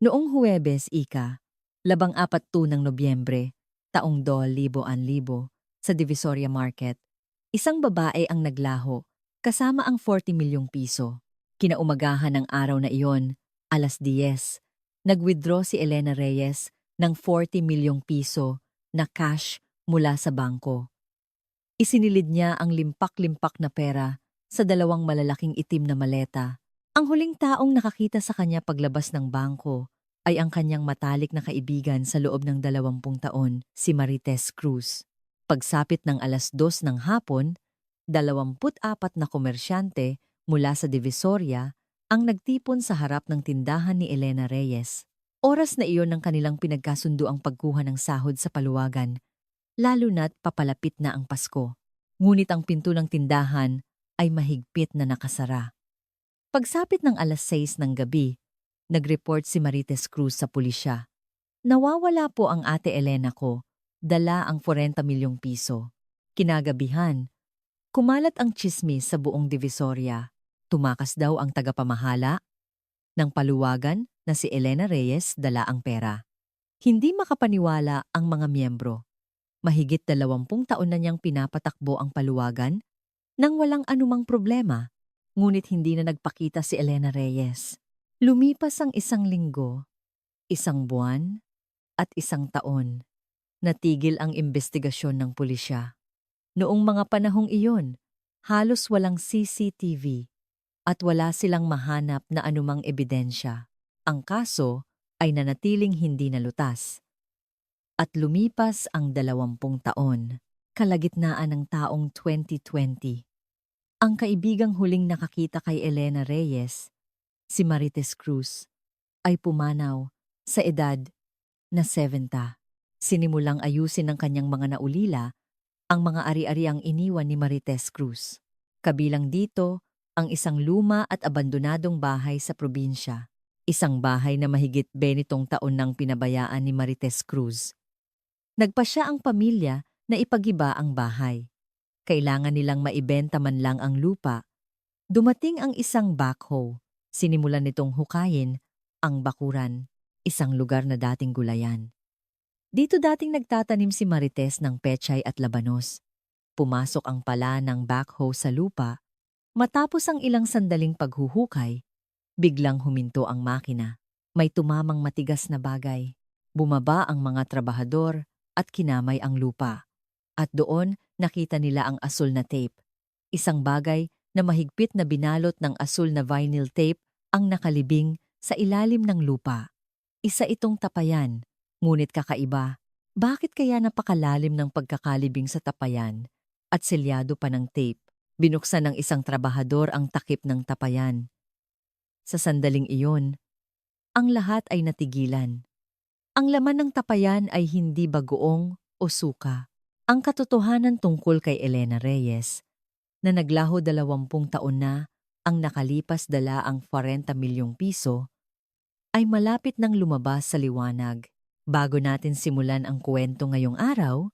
Noong Huwebes, labang-apat ng Nobyembre, taong 2000, sa Divisoria Market, isang babae ang naglaho, kasama ang 40 milyong piso. Kinaumagahan ng araw na iyon, 10:00, nag-withdraw si Elena Reyes ng 40 milyong piso na cash mula sa bangko. Isinilid niya ang limpak-limpak na pera sa dalawang malalaking itim na maleta. Ang huling taong nakakita sa kanya paglabas ng bangko ay ang kanyang matalik na kaibigan sa loob ng 20 taon, si Marites Cruz. Pagsapit ng 2:00 ng hapon, 24 na komersyante mula sa Divisoria ang nagtipon sa harap ng tindahan ni Elena Reyes. Oras na iyon ng kanilang pinagkasundo ang pagkuha ng sahod sa paluwagan, lalo na't papalapit na ang Pasko. Ngunit ang pinto ng tindahan ay mahigpit na nakasara. Pagsapit ng 6:00 ng gabi, nag-report si Marites Cruz sa pulisya. Nawawala po ang ate Elena ko, dala ang 40 milyong piso. Kinagabihan, kumalat ang tsismis sa buong Divisoria. Tumakas daw ang tagapamahala ng paluwagan na si Elena Reyes dala ang pera. Hindi makapaniwala ang mga miyembro. Mahigit 20 taon na niyang pinapatakbo ang paluwagan nang walang anumang problema, ngunit hindi na nagpakita si Elena Reyes. Lumipas ang 1 linggo, 1 buwan, at 1 taon. Natigil ang investigasyon ng pulisya. Noong mga panahong iyon, halos walang CCTV at wala silang mahanap na anumang ebidensya. Ang kaso ay nanatiling hindi nalutas. At lumipas ang 20 taon, kalagitnaan ng taong 2020. Ang kaibigang huling nakakita kay Elena Reyes, si Marites Cruz, ay pumanaw sa edad na 70. Sinimulang ayusin ng kanyang mga naulila ang mga ari-ariang iniwan ni Marites Cruz. Kabilang dito ang isang luma at abandonadong bahay sa probinsya. Isang bahay na mahigit 20 taon nang pinabayaan ni Marites Cruz. Nagpasya ang pamilya na ipagiba ang bahay. Kailangan nilang maibenta man lang ang lupa. Dumating ang isang backhoe. Sinimulan nitong hukayin ang bakuran, isang lugar na dating gulayan. Dito dating nagtatanim si Marites ng pechay at labanos. Pumasok ang pala ng backhoe sa lupa. Matapos ang ilang sandaling paghuhukay, biglang huminto ang makina. May tumamang matigas na bagay. Bumaba ang mga trabahador at kinamay ang lupa. At doon nakita nila ang asul na tape. Isang bagay na mahigpit na binalot ng asul na vinyl tape ang nakalibing sa ilalim ng lupa. Isa itong tapayan, ngunit kakaiba. Bakit kaya napakalalim ng pagkakalibing sa tapayan at selyado pa ng tape? Binuksan ng isang trabahador ang takip ng tapayan. Sa sandaling iyon, ang lahat ay natigilan. Ang laman ng tapayan ay hindi bagoong o suka. Ang katotohanan tungkol kay Elena Reyes, na naglaho 20 taon na ang nakalipas dala ang 40 milyong piso, ay malapit nang lumabas sa liwanag. Bago natin simulan ang kwento ngayong araw,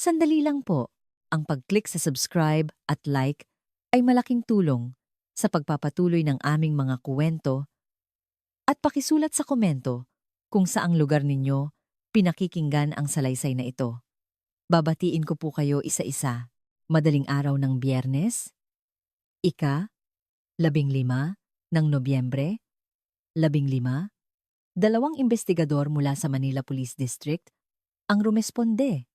sandali lang po, ang pag-click sa subscribe at like ay malaking tulong sa pagpapatuloy ng aming mga kwento at pakisulat sa komento kung saang lugar ninyo pinakikinggan ang salaysay na ito. Babatiin ko po kayo isa-isa. Madaling araw ng Biyernes, 15 ng Nobyembre, 15, dalawang investigador mula sa Manila Police District ang rumesponde.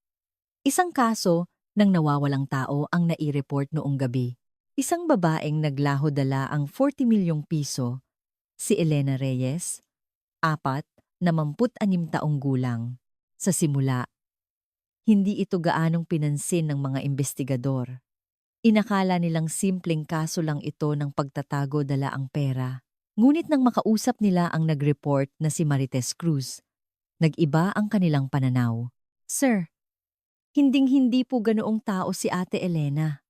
Isang kaso ng nawawalang tao ang nai-report noong gabi. Isang babaeng naglaho dala ang 40 milyong piso, si Elena Reyes, 46 taong gulang. Sa simula, hindi ito gaanong pinansin ng mga investigador. Inakala nilang simpleng kaso lang ito ng pagtatago dala ang pera. Ngunit nang makausap nila ang nag-report na si Marites Cruz, nag-iba ang kanilang pananaw. Sir, hinding-hindi po ganoong tao si Ate Elena,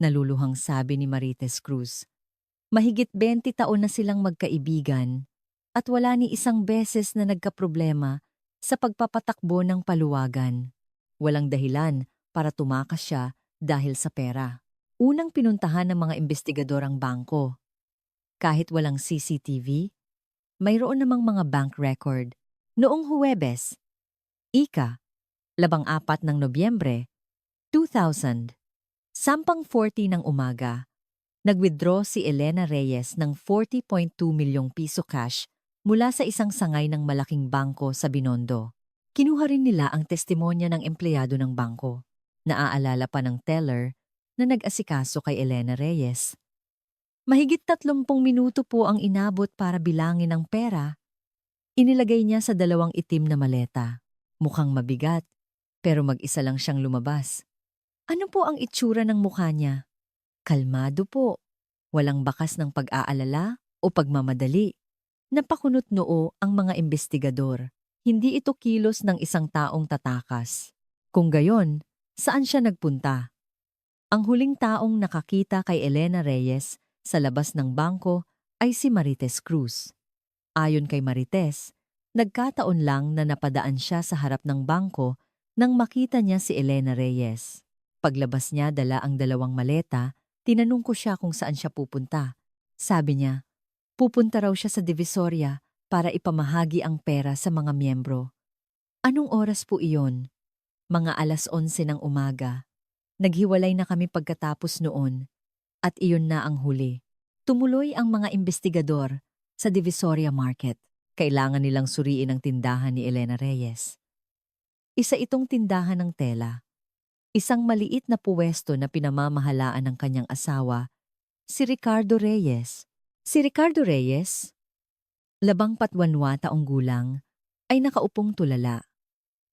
naluluhang sabi ni Marites Cruz. Mahigit 20 taon na silang magkaibigan at wala ni isang beses na nagkaproblema sa pagpapatakbo ng paluwagan. Walang dahilan para tumakas siya dahil sa pera. Unang pinuntahan ng mga investigador ang bangko. Kahit walang CCTV, mayroon namang mga bank record. Noong Huwebes, ika-14 ng Nobyembre, 2000, 10:40 ng umaga, nag-withdraw si Elena Reyes ng 40.2 milyong piso cash mula sa isang sangay ng malaking bangko sa Binondo. Kinuha rin nila ang testimonya ng empleyado ng bangko. Naaalala pa ng teller na nag-asikaso kay Elena Reyes. Mahigit 30 minuto po ang inabot para bilangin ang pera. Inilagay niya sa 2 itim na maleta. Mukhang mabigat, pero mag-isa lang siyang lumabas. Ano po ang itsura ng mukha niya? Kalmado po. Walang bakas ng pag-aalala o pagmamadali. Napakunot noo ang mga investigador. Hindi ito kilos ng isang taong tatakas. Kung gayon, saan siya nagpunta? Ang huling taong nakakita kay Elena Reyes sa labas ng bangko ay si Marites Cruz. Ayon kay Marites, nagkataon lang na napadaan siya sa harap ng bangko nang makita niya si Elena Reyes. Paglabas niya dala ang 2 maleta, tinanong ko siya kung saan siya pupunta. Sabi niya, pupunta raw siya sa Divisoria para ipamahagi ang pera sa mga miyembro. Anong oras po iyon? Mga 11:00 ng umaga. Naghiwalay na kami pagkatapos noon. At iyon na ang huli. Tumuloy ang mga investigador sa Divisoria Market. Kailangan nilang suriin ang tindahan ni Elena Reyes. Isa itong tindahan ng tela. Isang maliit na puwesto na pinamamahalaan ng kanyang asawa, si Ricardo Reyes. Si Ricardo Reyes, 28 taong gulang, ay nakaupong tulala.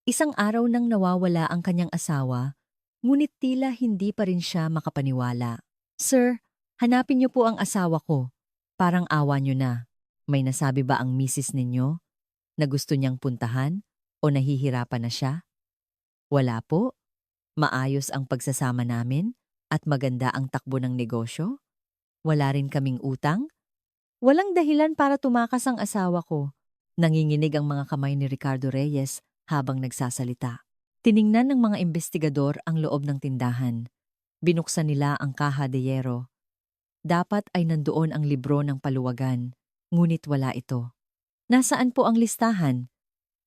Isang araw nang nawawala ang kanyang asawa, ngunit tila hindi pa rin siya makapaniwala. Sir, hanapin niyo po ang asawa ko. Parang awa niyo na. May nasabi ba ang misis ninyo na gusto niyang puntahan o nahihirapan na siya? Wala po. Maayos ang pagsasama namin at maganda ang takbo ng negosyo. Wala rin kaming utang. Walang dahilan para tumakas ang asawa ko. Nanginginig ang mga kamay ni Ricardo Reyes habang nagsasalita. Tiningnan ng mga investigador ang loob ng tindahan. Binuksan nila ang kaha de yero. Dapat ay nandoon ang libro ng paluwagan, ngunit wala ito. Nasaan po ang listahan?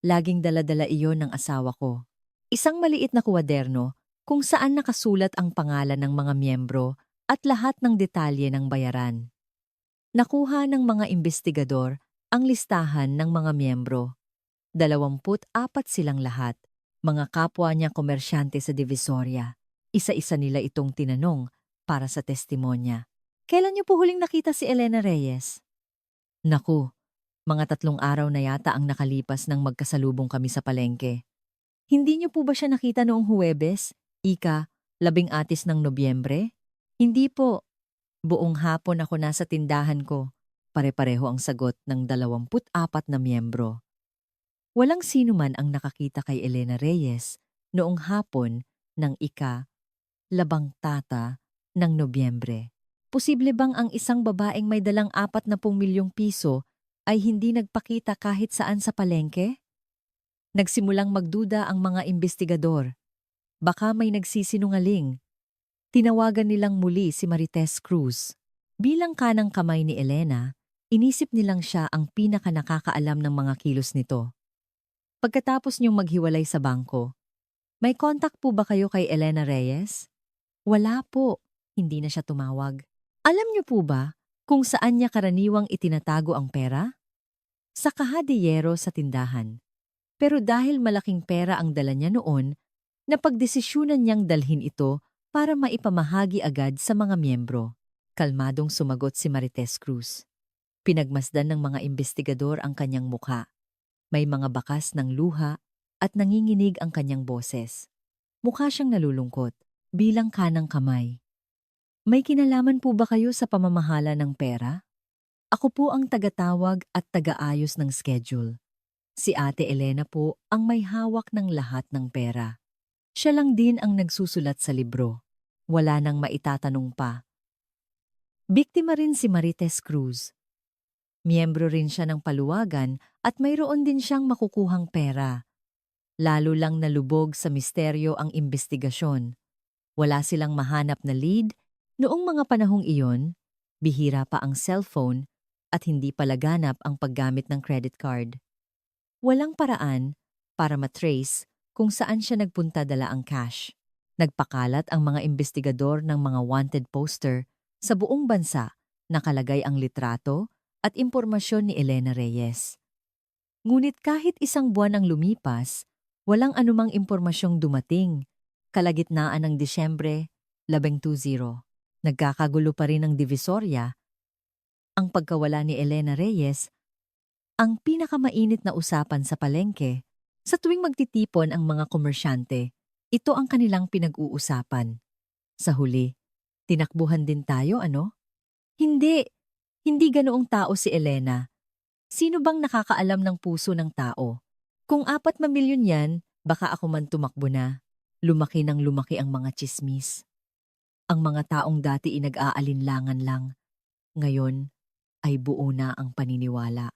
Laging dala-dala iyon ng asawa ko. Isang maliit na kuwaderno kung saan nakasulat ang pangalan ng mga miyembro at lahat ng detalye ng bayaran. Nakuha ng mga investigador ang listahan ng mga miyembro. 24 silang lahat, mga kapwa niya komersyante sa Divisoria. Isa-isa nila itong tinanong para sa testimonya. Kailan niyo po huling nakita si Elena Reyes? Naku, mga 3 araw na yata ang nakalipas nang magkasalubong kami sa palengke. Hindi niyo po ba siya nakita noong Huwebes, ika-16 ng Nobyembre? Hindi po. Buong hapon ako nasa tindahan ko. Pare-pareho ang sagot ng 24 na miyembro. Walang sino man ang nakakita kay Elena Reyes noong hapon ng ika-labangtata ng Nobyembre. Posible bang ang isang babaeng may dalang 40 milyong piso ay hindi nagpakita kahit saan sa palengke? Nagsimulang magduda ang mga investigador. Baka may nagsisinungaling. Tinawagan nilang muli si Marites Cruz. Bilang kanang kamay ni Elena, inisip nilang siya ang pinaka-nakakaalam ng mga kilos nito. Pagkatapos niyong maghiwalay sa bangko, may contact po ba kayo kay Elena Reyes? Wala po. Hindi na siya tumawag. Alam niyo po ba kung saan niya karaniwang itinatago ang pera? Sa kahadiyero sa tindahan. Pero dahil malaking pera ang dala niya noon, napagdesisyunan niyang dalhin ito para maipamahagi agad sa mga miyembro. Kalmadong sumagot si Marites Cruz. Pinagmasdan ng mga investigador ang kanyang mukha. May mga bakas ng luha at nanginginig ang kanyang boses. Mukha siyang nalulungkot, bilang kanang kamay. May kinalaman po ba kayo sa pamamahala ng pera? Ako po ang tagatawag at tagaayos ng schedule. Si Ate Elena po ang may hawak ng lahat ng pera. Siya lang din ang nagsusulat sa libro. Wala nang maitatanong pa. Biktima rin si Marites Cruz. Miyembro rin siya ng paluwagan at mayroon din siyang makukuhang pera. Lalo lang nalubog sa misteryo ang investigasyon. Wala silang mahanap na lead noong mga panahong iyon, bihira pa ang cellphone at hindi palaganap ang paggamit ng credit card. Walang paraan para matrace kung saan siya nagpunta dala ang cash. Nagpakalat ang mga investigador ng mga wanted poster sa buong bansa, nakalagay ang litrato at impormasyon ni Elena Reyes. Ngunit kahit isang buwan ang lumipas, walang anumang impormasyong dumating. Kalagitnaan ng Disyembre 20, nagkakagulo pa rin ang Divisoria. Ang pagkawala ni Elena Reyes ang pinakamainit na usapan sa palengke. Sa tuwing magtitipon ang mga komersyante, ito ang kanilang pinag-uusapan. Sa huli, tinakbuhan din tayo, ano? Hindi, hindi ganoong tao si Elena. Sino bang nakakaalam ng puso ng tao? Kung 4 milyon yan, baka ako man tumakbo na. Lumaki ng lumaki ang mga tsismis. Ang mga taong dati inag-aalinlangan lang, ngayon ay buo na ang paniniwala.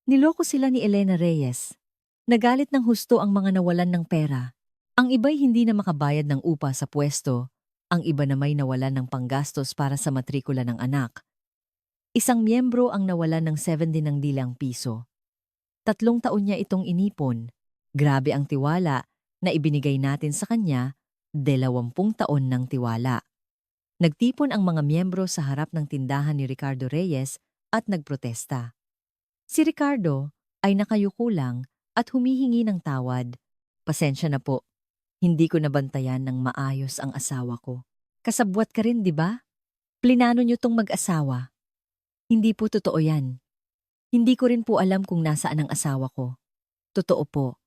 Niloko sila ni Elena Reyes. Nagalit ng husto ang mga nawalan ng pera. Ang iba'y hindi na makabayad ng upa sa pwesto, ang iba na may nawalan ng panggastos para sa matrikula ng anak. Isang miyembro ang nawalan ng 70 piso. 3 taon niya itong inipon. Grabe ang tiwala na ibinigay natin sa kanya, 20 taon ng tiwala. Nagtipon ang mga miyembro sa harap ng tindahan ni Ricardo Reyes at nagprotesta. Si Ricardo ay nakayuko lang at humihingi ng tawad. Pasensya na po, hindi ko nabantayan ng maayos ang asawa ko. Kasabwat ka rin, di ba? Plinano niyo tong mag-asawa. Hindi po totoo yan. Hindi ko rin po alam kung nasaan ang asawa ko. Totoo po.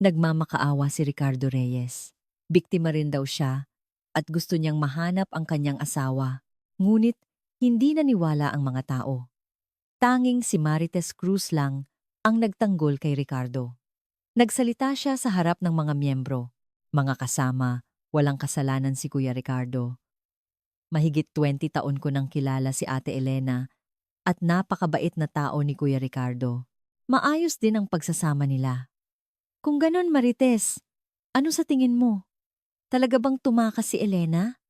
Nagmamakaawa si Ricardo Reyes. Biktima rin daw siya at gusto niyang mahanap ang kanyang asawa. Ngunit hindi naniwala ang mga tao. Tanging si Marites Cruz lang ang nagtanggol kay Ricardo. Nagsalita siya sa harap ng mga miyembro. Mga kasama, walang kasalanan si Kuya Ricardo. Mahigit 20 taon ko nang kilala si Ate Elena at napakabait na tao ni Kuya Ricardo. Maayos din ang pagsasama nila. Kung ganon, Marites, ano sa tingin mo? Talaga bang tumakas si Elena?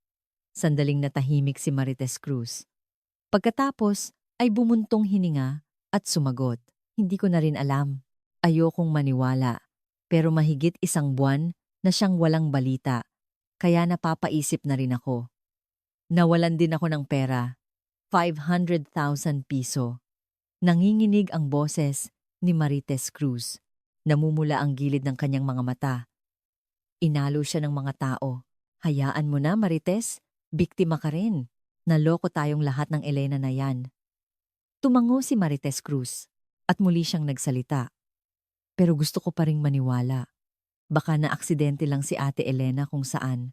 Sandaling natahimik si Marites Cruz. Pagkatapos ay bumuntong hininga at sumagot. Hindi ko na rin alam. Ayokong maniwala. Pero mahigit 1 buwan na siyang walang balita. Kaya napapaisip na rin ako. Nawalan din ako ng pera. 500,000 piso. Nanginginig ang boses ni Marites Cruz. Namumula ang gilid ng kanyang mga mata. Inalo siya ng mga tao. Hayaan mo na, Marites. Biktima ka rin. Naloko tayong lahat ng Elena na yan. Tumango si Marites Cruz at muli siyang nagsalita. Pero gusto ko pa ring maniwala. Baka na-aksidente lang si Ate Elena kung saan.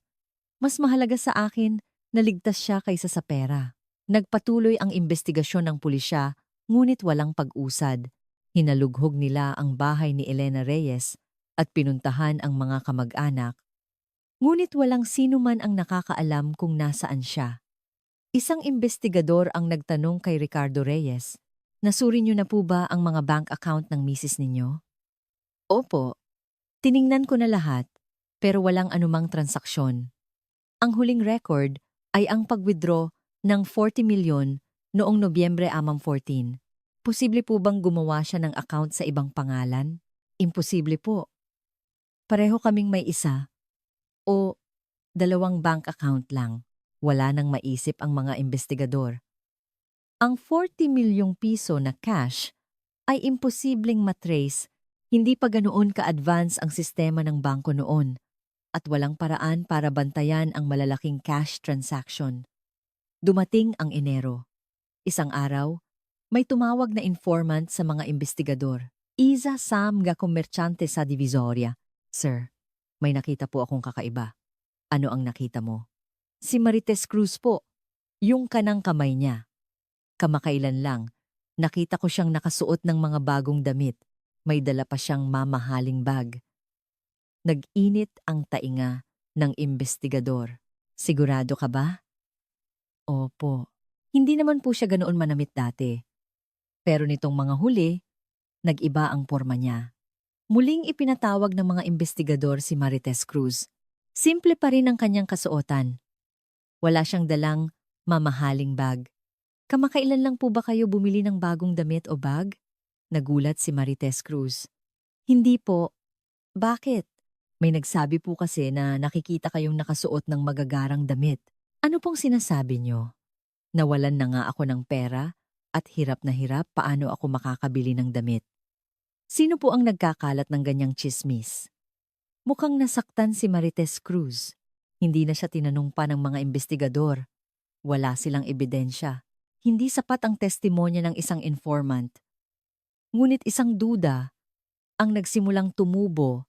Mas mahalaga sa akin na ligtas siya kaysa sa pera. Nagpatuloy ang investigasyon ng pulisya, ngunit walang pag-usad. Hinalughog nila ang bahay ni Elena Reyes at pinuntahan ang mga kamag-anak. Ngunit walang sino man ang nakakaalam kung nasaan siya. Isang investigador ang nagtanong kay Ricardo Reyes, "Nasuri niyo na po ba ang mga bank account ng misis ninyo?" "Opo, tiningnan ko na lahat, pero walang anumang transaksyon. Ang huling record ay ang pag-withdraw ng 40 milyon noong Nobyembre 14. Posible po bang gumawa siya ng account sa ibang pangalan?" "Imposible po. Pareho kaming may isa o 2 bank account lang." Wala nang maisip ang mga investigador. Ang 40 milyong piso na cash ay imposibleng matrace, hindi pa ganoon ka-advance ang sistema ng bangko noon at walang paraan para bantayan ang malalaking cash transaction. Dumating ang Enero. Isang araw, may tumawag na informant sa mga investigador. "Isa Sam nga komersyante sa Divisoria. Sir, may nakita po akong kakaiba." "Ano ang nakita mo?" "Si Marites Cruz po, yung kanang kamay niya. Kamakailan lang, nakita ko siyang nakasuot ng mga bagong damit. May dala pa siyang mamahaling bag." Nag-init ang tainga ng investigador. "Sigurado ka ba?" "Opo. Hindi naman po siya ganoon manamit dati. Pero nitong mga huli, nag-iba ang porma niya." Muling ipinatawag ng mga investigador si Marites Cruz. Simple pa rin ang kanyang kasuotan. Wala siyang dalang mamahaling bag. Kamakailan lang po ba kayo bumili ng bagong damit o bag? Nagulat si Marites Cruz. Hindi po. Bakit? May nagsabi po kasi na nakikita kayong nakasuot ng magagarang damit. Ano pong sinasabi nyo? Nawalan na nga ako ng pera at hirap na hirap paano ako makakabili ng damit. Sino po ang nagkakalat ng ganyang tsismis? Mukhang nasaktan si Marites Cruz. Hindi na siya tinanong pa ng mga investigador. Wala silang ebidensya. Hindi sapat ang testimonya ng isang informant. Ngunit isang duda ang nagsimulang tumubo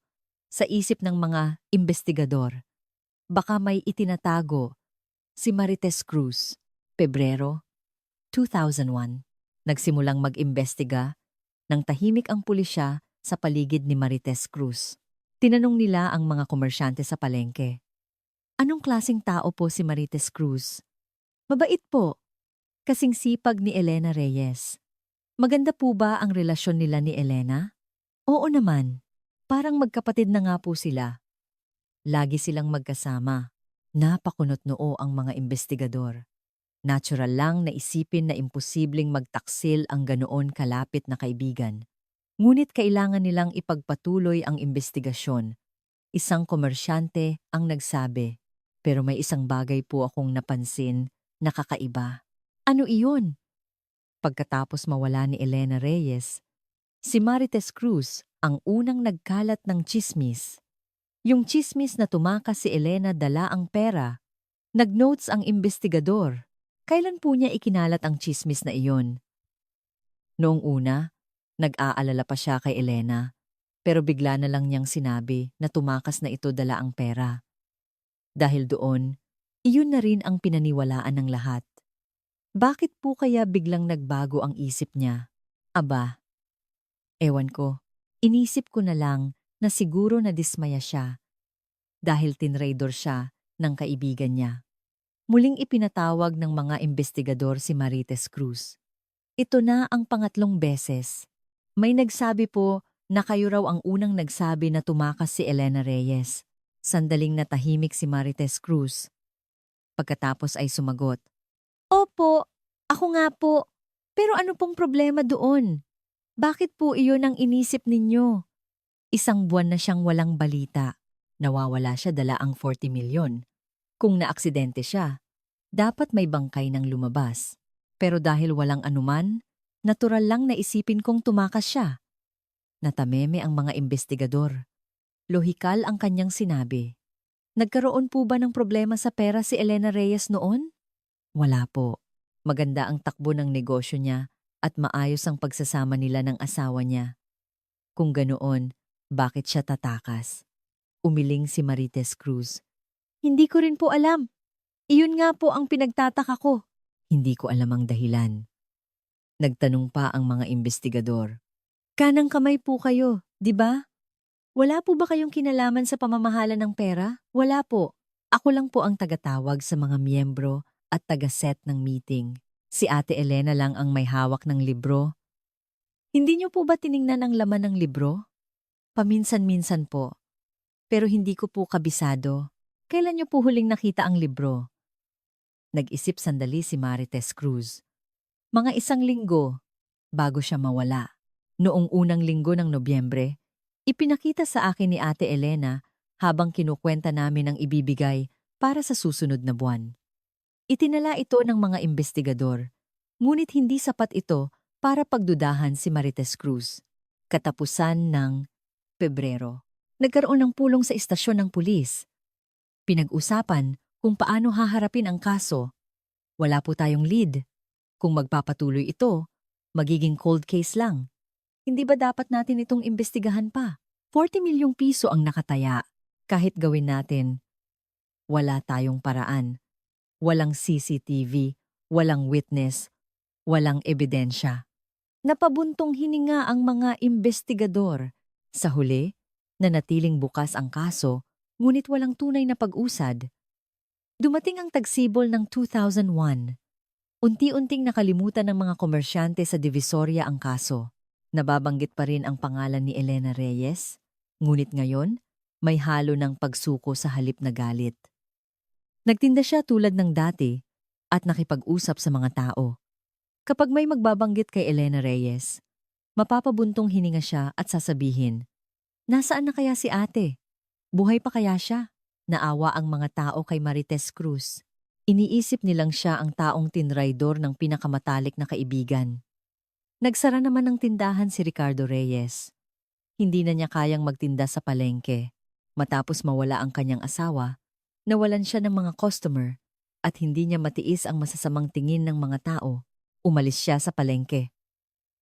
sa isip ng mga investigador. Baka may itinatago si Marites Cruz. Pebrero 2001, nagsimulang mag-imbestiga nang tahimik ang pulisya sa paligid ni Marites Cruz. Tinanong nila ang mga komersyante sa palengke. Anong klaseng tao po si Marites Cruz? Mabait po. Kasing sipag ni Elena Reyes. Maganda po ba ang relasyon nila ni Elena? Oo naman. Parang magkapatid na nga po sila. Lagi silang magkasama. Napakunot-noo ang mga investigador. Natural lang na isipin na imposibleng magtaksil ang ganoon kalapit na kaibigan. Ngunit kailangan nilang ipagpatuloy ang investigasyon. Isang komersyante ang nagsabi, pero may isang bagay po akong napansin na kakaiba. Ano iyon? Pagkatapos mawala ni Elena Reyes, si Marites Cruz ang unang nagkalat ng tsismis. Yung tsismis na tumakas si Elena dala ang pera. Nag-notes ang investigador. Kailan po niya ikinalat ang tsismis na iyon? Noong una, nag-aalala pa siya kay Elena, pero bigla na lang niyang sinabi na tumakas na ito dala ang pera. Dahil doon, iyon na rin ang pinaniwalaan ng lahat. Bakit po kaya biglang nagbago ang isip niya? Aba, ewan ko. Inisip ko na lang na siguro nadismaya siya dahil tinraidor siya ng kaibigan niya. Muling ipinatawag ng mga investigador si Marites Cruz. Ito na ang pangatlong beses. May nagsabi po na kayo raw ang unang nagsabi na tumakas si Elena Reyes. Sandaling natahimik si Marites Cruz. Pagkatapos ay sumagot. Opo, ako nga po. Pero ano pong problema doon? Bakit po iyon ang inisip ninyo? Isang buwan na siyang walang balita. Nawawala siya dala ang 40 milyon. Kung naaksidente siya, dapat may bangkay nang lumabas. Pero dahil walang anuman, natural lang na isipin kong tumakas siya. Natameme ang mga investigador. Lohikal ang kanyang sinabi. Nagkaroon po ba ng problema sa pera si Elena Reyes noon? Wala po. Maganda ang takbo ng negosyo niya at maayos ang pagsasama nila ng asawa niya. Kung ganoon, bakit siya tatakas? Umiling si Marites Cruz. Hindi ko rin po alam. Iyon nga po ang pinagtataka ko. Hindi ko alam ang dahilan. Nagtanong pa ang mga investigador. Kanang kamay po kayo, di ba? Wala po ba kayong kinalaman sa pamamahala ng pera? Wala po. Ako lang po ang tagatawag sa mga miyembro at taga-set ng meeting. Si Ate Elena lang ang may hawak ng libro. Hindi niyo po ba tiningnan ang laman ng libro? Paminsan-minsan po. Pero hindi ko po kabisado. Kailan niyo po huling nakita ang libro? Nag-isip sandali si Marites Cruz. Mga 1 linggo bago siya mawala. Noong unang linggo ng Nobyembre, ipinakita sa akin ni Ate Elena habang kinukwenta namin ang ibibigay para sa susunod na buwan. Itinala ito ng mga investigador, ngunit hindi sapat ito para pagdudahan si Marites Cruz. Katapusan ng Pebrero, nagkaroon ng pulong sa istasyon ng pulis. Pinag-usapan kung paano haharapin ang kaso. Wala po tayong lead. Kung magpapatuloy ito, magiging cold case lang. Hindi ba dapat natin itong imbestigahan pa? 40 milyong piso ang nakataya. Kahit gawin natin, wala tayong paraan. Walang CCTV, walang witness, walang ebidensya. Napabuntong hininga ang mga investigador. Sa huli, nanatiling bukas ang kaso, ngunit walang tunay na pag-usad. Dumating ang tagsibol ng 2001. Unti-unting nakalimutan ng mga komersyante sa Divisoria ang kaso. Nababanggit pa rin ang pangalan ni Elena Reyes, ngunit ngayon, may halo ng pagsuko sa halip na galit. Nagtinda siya tulad ng dati at nakipag-usap sa mga tao. Kapag may magbabanggit kay Elena Reyes, mapapabuntong hininga siya at sasabihin, "Nasaan na kaya si ate? Buhay pa kaya siya?" Naawa ang mga tao kay Marites Cruz. Iniisip nilang siya ang taong tinraidor ng pinakamatalik na kaibigan. Nagsara naman ng tindahan si Ricardo Reyes. Hindi na niya kayang magtinda sa palengke. Matapos mawala ang kanyang asawa, nawalan siya ng mga customer at hindi niya matiis ang masasamang tingin ng mga tao. Umalis siya sa palengke.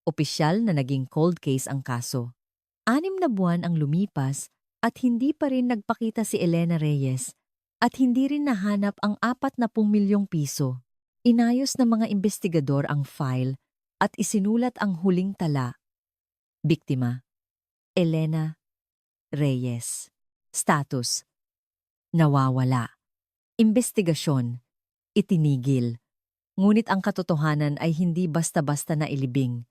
Opisyal na naging cold case ang kaso. 6 na buwan ang lumipas at hindi pa rin nagpakita si Elena Reyes at hindi rin nahanap ang 40 milyong piso. Inayos ng mga investigador ang file at isinulat ang huling tala. Biktima, Elena Reyes. Status, nawawala. Investigasyon, itinigil. Ngunit ang katotohanan ay hindi basta-basta na ilibing.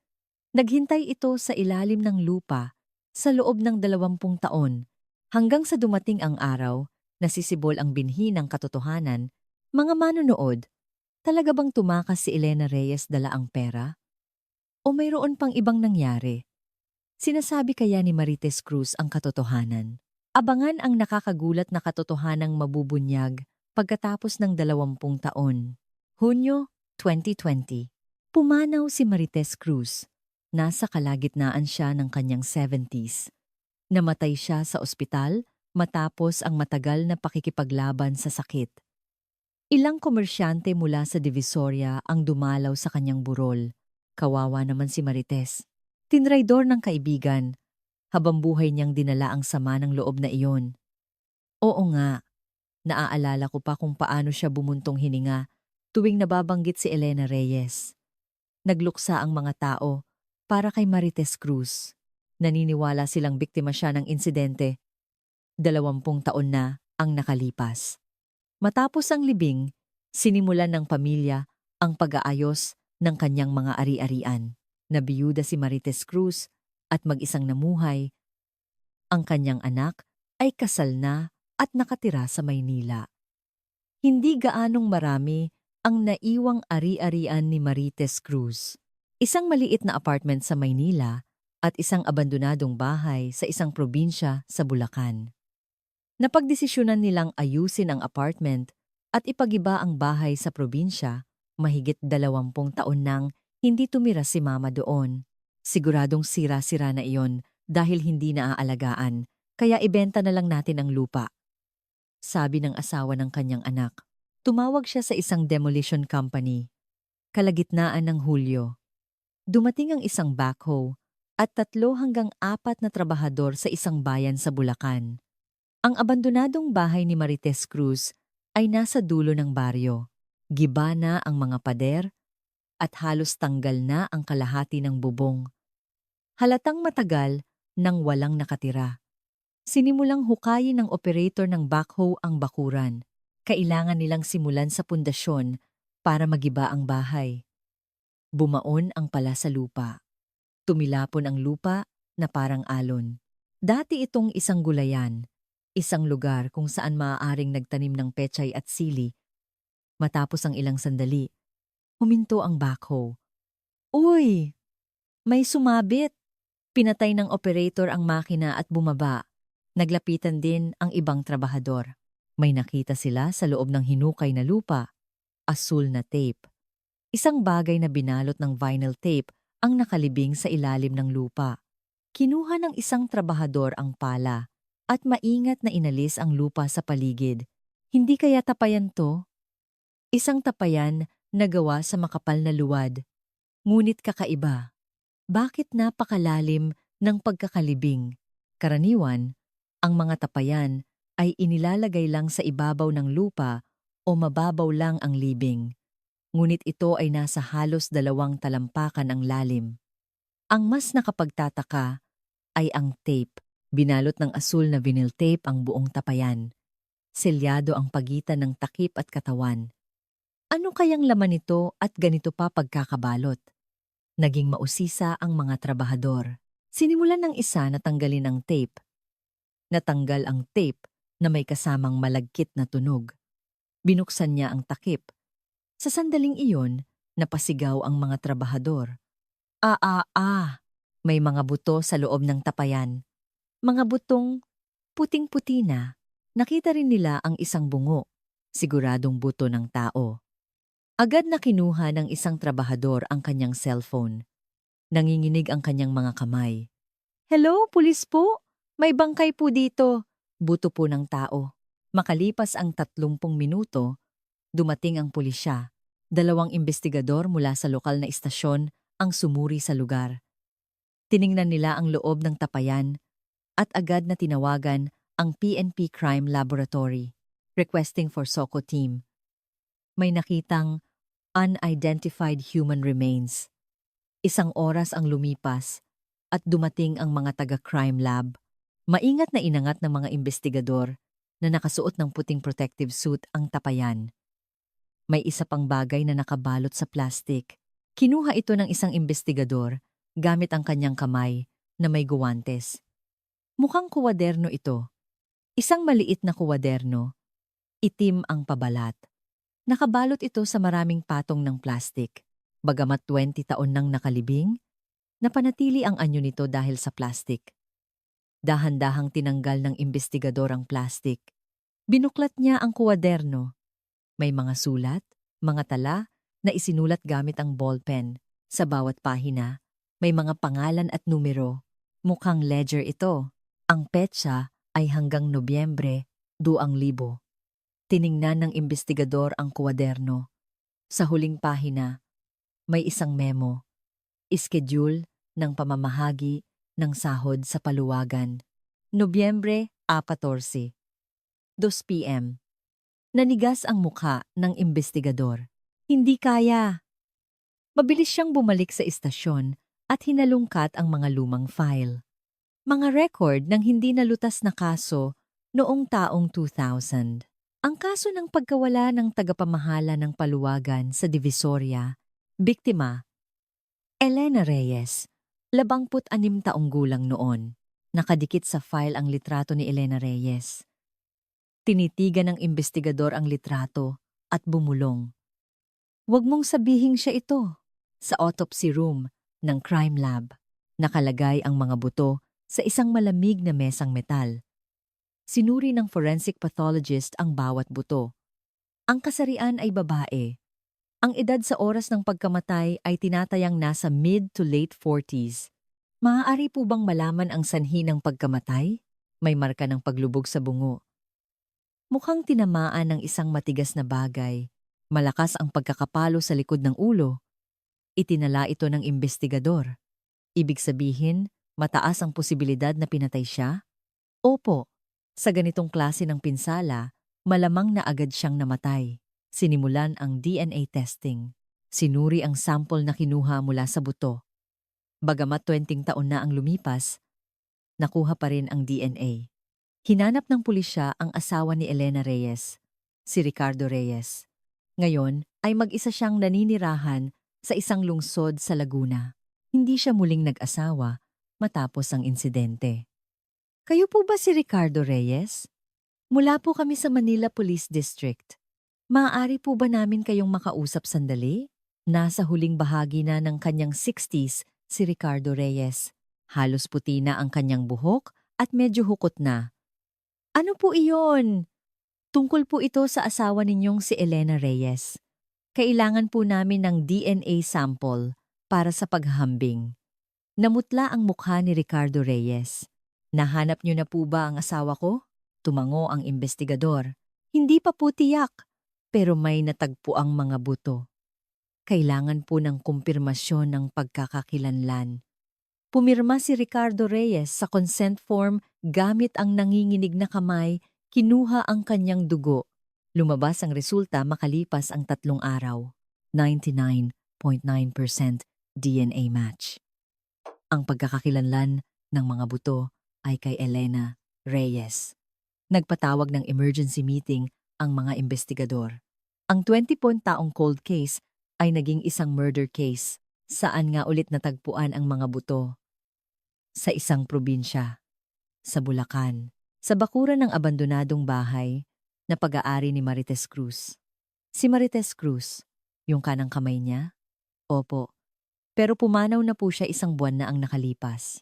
Naghintay ito sa ilalim ng lupa sa loob ng 20 taon hanggang sa dumating ang araw na sisibol ang binhi ng katotohanan. Mga manonood, talaga bang tumakas si Elena Reyes dala ang pera? O mayroon pang ibang nangyari? Sinasabi kaya ni Marites Cruz ang katotohanan? Abangan ang nakakagulat na katotohanang mabubunyag pagkatapos ng 20 taon. Hunyo 2020. Pumanaw si Marites Cruz. Nasa kalagitnaan siya ng kanyang 70s. Namatay siya sa ospital matapos ang matagal na pakikipaglaban sa sakit. Ilang komersyante mula sa Divisoria ang dumalaw sa kanyang burol. Kawawa naman si Marites. Tinraidor ng kaibigan, habang buhay niyang dinala ang sama ng loob na iyon. Oo nga, naaalala ko pa kung paano siya bumuntong hininga tuwing nababanggit si Elena Reyes. Nagluksa ang mga tao para kay Marites Cruz. Naniniwala silang biktima siya ng insidente. 20 taon na ang nakalipas. Matapos ang libing, sinimulan ng pamilya ang pag-aayos ng kanyang mga ari-arian. Nabiyuda si Marites Cruz at mag-isang namuhay. Ang kanyang anak ay kasal na at nakatira sa Maynila. Hindi gaanong marami ang naiwang ari-arian ni Marites Cruz. Isang maliit na apartment sa Maynila at isang abandonadong bahay sa isang probinsya sa Bulacan. Napagdesisyonan nilang ayusin ang apartment at ipagiba ang bahay sa probinsya. Mahigit 20 taon nang hindi tumira si mama doon. Siguradong sira-sira na iyon dahil hindi naaalagaan, kaya ibenta na lang natin ang lupa. Sabi ng asawa ng kanyang anak. Tumawag siya sa isang demolition company. Kalagitnaan ng Hulyo. Dumating ang isang backhoe at 3 hanggang 4 na trabahador sa isang bayan sa Bulacan. Ang abandonadong bahay ni Marites Cruz ay nasa dulo ng baryo. Giba na ang mga pader at halos tanggal na ang kalahati ng bubong. Halatang matagal nang walang nakatira. Sinimulang hukayin ng operator ng backhoe ang bakuran. Kailangan nilang simulan sa pundasyon para magiba ang bahay. Bumaon ang pala sa lupa. Tumilapon ang lupa na parang alon. Dati itong isang gulayan, isang lugar kung saan maaaring nagtanim ng pechay at sili. Matapos ang ilang sandali, huminto ang backhoe. Uy! May sumabit! Pinatay ng operator ang makina at bumaba. Naglapitan din ang ibang trabahador. May nakita sila sa loob ng hinukay na lupa. Asul na tape. Isang bagay na binalot ng vinyl tape ang nakalibing sa ilalim ng lupa. Kinuha ng isang trabahador ang pala at maingat na inalis ang lupa sa paligid. Hindi kaya tapayan to? Isang tapayan na gawa sa makapal na luwad. Ngunit kakaiba. Bakit napakalalim ng pagkakalibing? Karaniwan, ang mga tapayan ay inilalagay lang sa ibabaw ng lupa o mababaw lang ang libing. Ngunit ito ay nasa halos 2 talampakan ang lalim. Ang mas nakapagtataka ay ang tape. Binalot ng asul na vinyl tape ang buong tapayan. Selyado ang pagitan ng takip at katawan. Ano kayang laman nito at ganito pa pagkakabalot? Naging mausisa ang mga trabahador. Sinimulan ng isa na tanggalin ang tape. Natanggal ang tape na may kasamang malagkit na tunog. Binuksan niya ang takip. Sa sandaling iyon, Napasigaw ang mga trabahador. Ah! May mga buto sa loob ng tapayan. Mga butong puting-puti na. Nakita rin nila ang isang bungo. Siguradong buto ng tao. Agad na kinuha ng isang trabahador ang kanyang cellphone. Nanginginig ang kanyang mga kamay. Hello, pulis po? May bangkay po dito. Buto po ng tao. Makalipas ang 30 minuto, dumating ang pulisya. 2 investigador mula sa lokal na istasyon ang sumuri sa lugar. Tiningnan nila ang loob ng tapayan at agad na tinawagan ang PNP Crime Laboratory, requesting for SOCO team. May nakitang unidentified human remains. 1 oras ang lumipas at dumating ang mga taga-crime lab. Maingat na inangat ng mga investigador na nakasuot ng puting protective suit ang tapayan. May isa pang bagay na nakabalot sa plastic. Kinuha ito ng isang investigador gamit ang kanyang kamay na may guwantes. Mukhang kuwaderno ito. Isang maliit na kuwaderno. Itim ang pabalat. Nakabalot ito sa maraming patong ng plastic. Bagamat 20 taon nang nakalibing, napanatili ang anyo nito dahil sa plastic. Dahan-dahang tinanggal ng investigador ang plastic. Binuklat niya ang kuwaderno. May mga sulat, mga tala na isinulat gamit ang ballpen. Sa bawat pahina, may mga pangalan at numero. Mukhang ledger ito. Ang petsa ay hanggang Nobyembre 2000. Tiningnan ng investigador ang kuwaderno. Sa huling pahina, may isang memo. Schedule ng pamamahagi ng sahod sa paluwagan. Nobyembre 14, 2 p.m. Nanigas ang mukha ng investigador. Hindi kaya. Mabilis siyang bumalik sa istasyon at hinalungkat ang mga lumang file. Mga record ng hindi nalutas na kaso noong taong 2000. Ang kaso ng pagkawala ng tagapamahala ng paluwagan sa Divisoria, biktima, Elena Reyes, 26 taong gulang noon. Nakadikit sa file ang litrato ni Elena Reyes. Tinitigan ng investigador ang litrato at bumulong. Huwag mong sabihing siya ito. Sa autopsy room ng crime lab, nakalagay ang mga buto sa isang malamig na mesang metal. Sinuri ng forensic pathologist ang bawat buto. Ang kasarian ay babae. Ang edad sa oras ng pagkamatay ay tinatayang nasa mid to late 40s. Maaari po bang malaman ang sanhi ng pagkamatay? May marka ng paglubog sa bungo. Mukhang tinamaan ng isang matigas na bagay. Malakas ang pagkakapalo sa likod ng ulo. Itinala ito ng investigador. Ibig sabihin, mataas ang posibilidad na pinatay siya? Opo. Sa ganitong klase ng pinsala, malamang na agad siyang namatay. Sinimulan ang DNA testing. Sinuri ang sample na kinuha mula sa buto. Bagamat 20 taon na ang lumipas, nakuha pa rin ang DNA. Hinanap ng pulisya ang asawa ni Elena Reyes, si Ricardo Reyes. Ngayon ay mag-isa siyang naninirahan sa isang lungsod sa Laguna. Hindi siya muling nag-asawa matapos ang insidente. Kayo po ba si Ricardo Reyes? Mula po kami sa Manila Police District. Maaari po ba namin kayong makausap sandali? Nasa huling bahagi na ng kanyang 60s si Ricardo Reyes. Halos puti na ang kanyang buhok at medyo hukot na. Ano po iyon? Tungkol po ito sa asawa ninyong si Elena Reyes. Kailangan po namin ng DNA sample para sa paghahambing. Namutla ang mukha ni Ricardo Reyes. Nahanap niyo na po ba ang asawa ko? Tumango ang investigador. Hindi pa po tiyak, pero may natagpo ang mga buto. Kailangan po ng kumpirmasyon ng pagkakakilanlan. Pumirma si Ricardo Reyes sa consent form gamit ang nanginginig na kamay, kinuha ang kanyang dugo. Lumabas ang resulta makalipas ang 3 araw. 99.9% DNA match. Ang pagkakakilanlan ng mga buto ay kay Elena Reyes. Nagpatawag ng emergency meeting ang mga investigador. Ang 20 taong cold case ay naging isang murder case, saan nga ulit natagpuan ang mga buto. Sa isang probinsya, sa Bulacan, sa bakuran ng abandonadong bahay na pag-aari ni Marites Cruz. Si Marites Cruz, yung kanang kamay niya, Opo, pero pumanaw na po siya 1 buwan na ang nakalipas.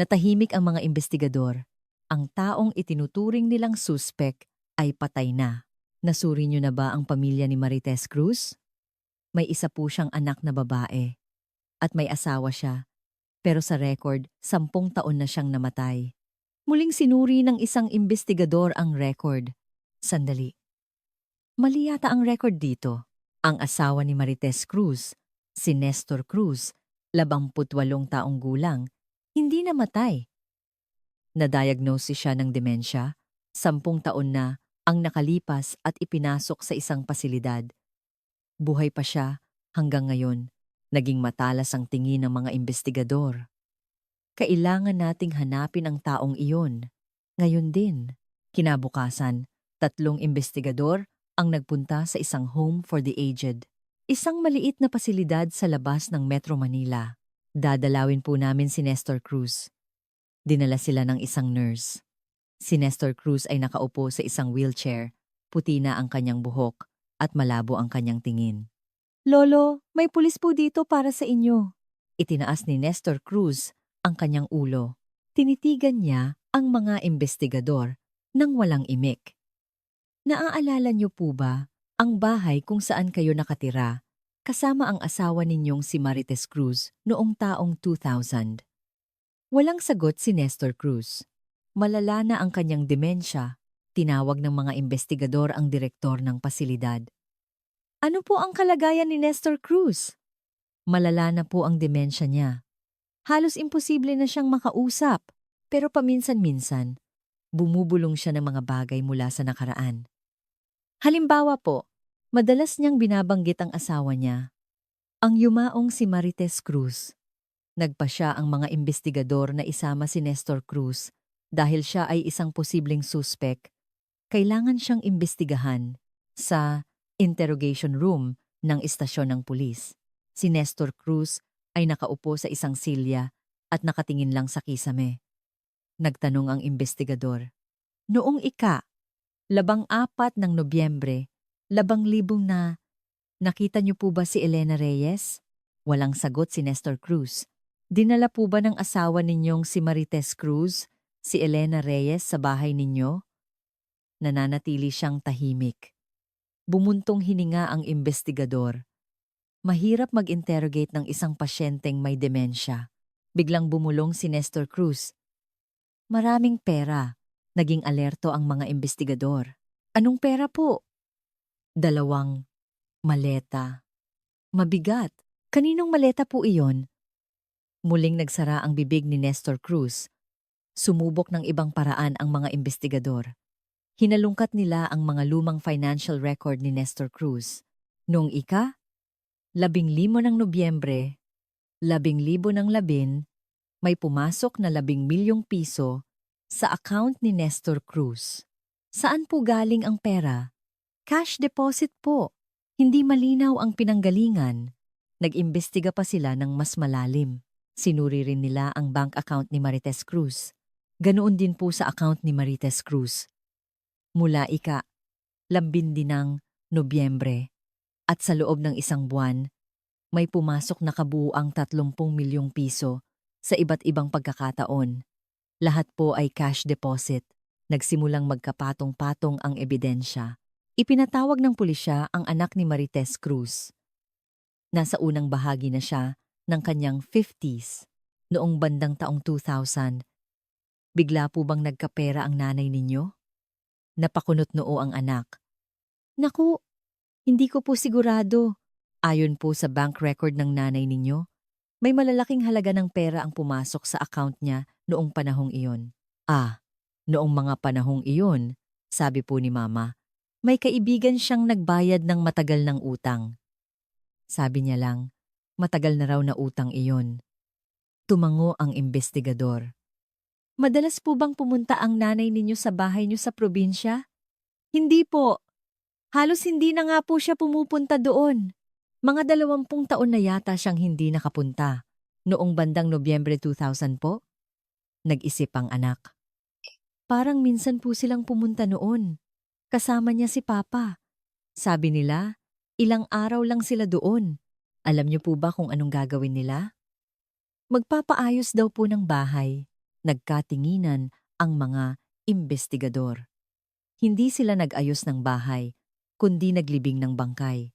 Natahimik ang mga investigador. Ang taong itinuturing nilang suspek ay patay na. Nasuri niyo na ba ang pamilya ni Marites Cruz? May isa po siyang anak na babae at may asawa siya. Pero sa record, 10 taon na siyang namatay. Muling sinuri ng isang investigador ang record. Sandali. Mali yata ang record dito. Ang asawa ni Marites Cruz, si Nestor Cruz, 28 taong gulang, hindi namatay. Na-diagnose siya ng demensya, 10 taon na ang nakalipas at ipinasok sa isang pasilidad. Buhay pa siya hanggang ngayon. Naging matalas ang tingin ng mga investigador. Kailangan nating hanapin ang taong iyon. Ngayon din, kinabukasan, 3 investigador ang nagpunta sa isang home for the aged. Isang maliit na pasilidad sa labas ng Metro Manila. Dadalawin po namin si Nestor Cruz. Dinala sila ng isang nurse. Si Nestor Cruz ay nakaupo sa isang wheelchair, puti na ang kanyang buhok at malabo ang kanyang tingin. Lolo, may pulis po dito para sa inyo. Itinaas ni Nestor Cruz ang kanyang ulo. Tinitigan niya ang mga investigador nang walang imik. Naaalala niyo po ba ang bahay kung saan kayo nakatira kasama ang asawa ninyong si Marites Cruz noong taong 2000? Walang sagot si Nestor Cruz. Malala na ang kanyang demensya. Tinawag ng mga investigador ang direktor ng pasilidad. Ano po ang kalagayan ni Nestor Cruz? Malala na po ang demensya niya. Halos imposible na siyang makausap, pero paminsan-minsan, bumubulong siya ng mga bagay mula sa nakaraan. Halimbawa po, madalas niyang binabanggit ang asawa niya. Ang yumaong si Marites Cruz. Nagpa siya ang mga investigador na isama si Nestor Cruz dahil siya ay isang posibleng suspek. Kailangan siyang imbestigahan sa interrogation room ng istasyon ng pulis. Si Nestor Cruz ay nakaupo sa isang silya at nakatingin lang sa kisame. Nagtanong ang investigador. Noong 14 ng Nobyembre, 2000 na, nakita niyo po ba si Elena Reyes? Walang sagot si Nestor Cruz. Dinala po ba ng asawa ninyong si Marites Cruz, si Elena Reyes sa bahay ninyo? Nananatili siyang tahimik. Bumuntong hininga ang investigador. Mahirap mag-interrogate ng isang pasyenteng may demensya. Biglang bumulong si Nestor Cruz. Maraming pera. Naging alerto ang mga investigador. Anong pera po? 2 maleta. Mabigat. Kaninong maleta po iyon? Muling nagsara ang bibig ni Nestor Cruz. Sumubok ng ibang paraan ang mga investigador. Hinalungkat nila ang mga lumang financial record ni Nestor Cruz. Noong 15 ng Nobyembre, 10,000 may pumasok na 10 milyong piso sa account ni Nestor Cruz. Saan po galing ang pera? Cash deposit po. Hindi malinaw ang pinanggalingan. Nag-imbestiga pa sila ng mas malalim. Sinuri rin nila ang bank account ni Marites Cruz. Ganoon din po sa account ni Marites Cruz. Mula 12 ng Nobyembre at sa loob ng 1 buwan, may pumasok na kabuuang 30 milyong piso sa iba't ibang pagkakataon. Lahat po ay cash deposit. Nagsimulang magkapatong-patong ang ebidensya. Ipinatawag ng pulisya ang anak ni Marites Cruz. Nasa unang bahagi na siya ng kanyang 50s. Noong bandang taong 2000, bigla po bang nagkapera ang nanay ninyo? Napakunot noo ang anak. Naku, hindi ko po sigurado. Ayon po sa bank record ng nanay ninyo, may malalaking halaga ng pera ang pumasok sa account niya noong panahong iyon. Noong mga panahong iyon, sabi po ni Mama, may kaibigan siyang nagbayad ng matagal ng utang. Sabi niya lang, matagal na raw na utang iyon. Tumango ang investigador. Madalas po bang pumunta ang nanay ninyo sa bahay niyo sa probinsya? Hindi po. Halos hindi na nga po siya pumupunta doon. Mga 20 taon na yata siyang hindi nakapunta. Noong bandang Nobyembre 2000 po? Nag-isip ang anak. Parang minsan po silang pumunta noon. Kasama niya si Papa. Sabi nila, ilang araw lang sila doon. Alam niyo po ba kung anong gagawin nila? Magpapaayos daw po ng bahay. Nagkatinginan ang mga imbestigador. Hindi sila nag-ayos ng bahay, kundi naglibing ng bangkay.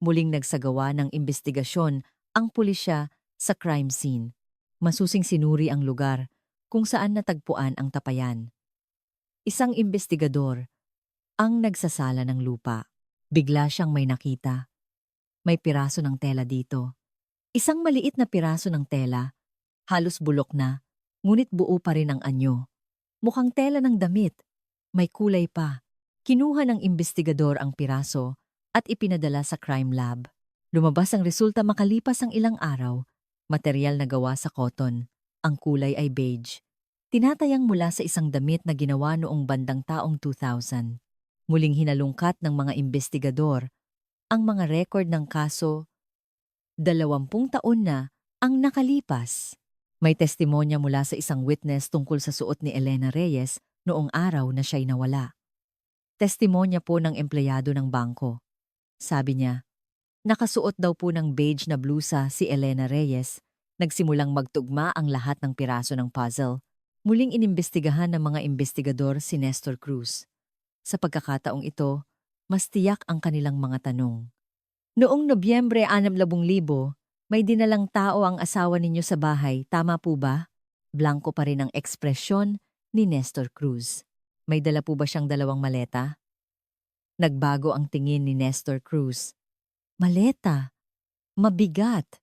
Muling nagsagawa ng imbestigasyon ang pulisya sa crime scene. Masusing sinuri ang lugar kung saan natagpuan ang tapayan. Isang imbestigador ang nagsasala ng lupa. Bigla siyang may nakita. May piraso ng tela dito. Isang maliit na piraso ng tela, halos bulok na, ngunit buo pa rin ang anyo. Mukhang tela ng damit. May kulay pa. Kinuha ng imbestigador ang piraso at ipinadala sa crime lab. Lumabas ang resulta makalipas ang ilang araw. Material na gawa sa cotton. Ang kulay ay beige. Tinatayang mula sa isang damit na ginawa noong bandang taong 2000. Muling hinalungkat ng mga imbestigador ang mga record ng kaso. 20 taon na ang nakalipas. May testimonya mula sa isang witness tungkol sa suot ni Elena Reyes noong araw na siya'y nawala. Testimonya po ng empleyado ng bangko. Sabi niya, nakasuot daw po ng beige na blusa si Elena Reyes. Nagsimulang magtugma ang lahat ng piraso ng puzzle. Muling inimbestigahan ng mga imbestigador si Nestor Cruz. Sa pagkakataong ito, mas tiyak ang kanilang mga tanong. Noong Nobyembre 60,000, may dinalang tao ang asawa ninyo sa bahay, tama po ba? Blanko pa rin ang ekspresyon ni Nestor Cruz. May dala po ba siyang 2 maleta? Nagbago ang tingin ni Nestor Cruz. Maleta? Mabigat.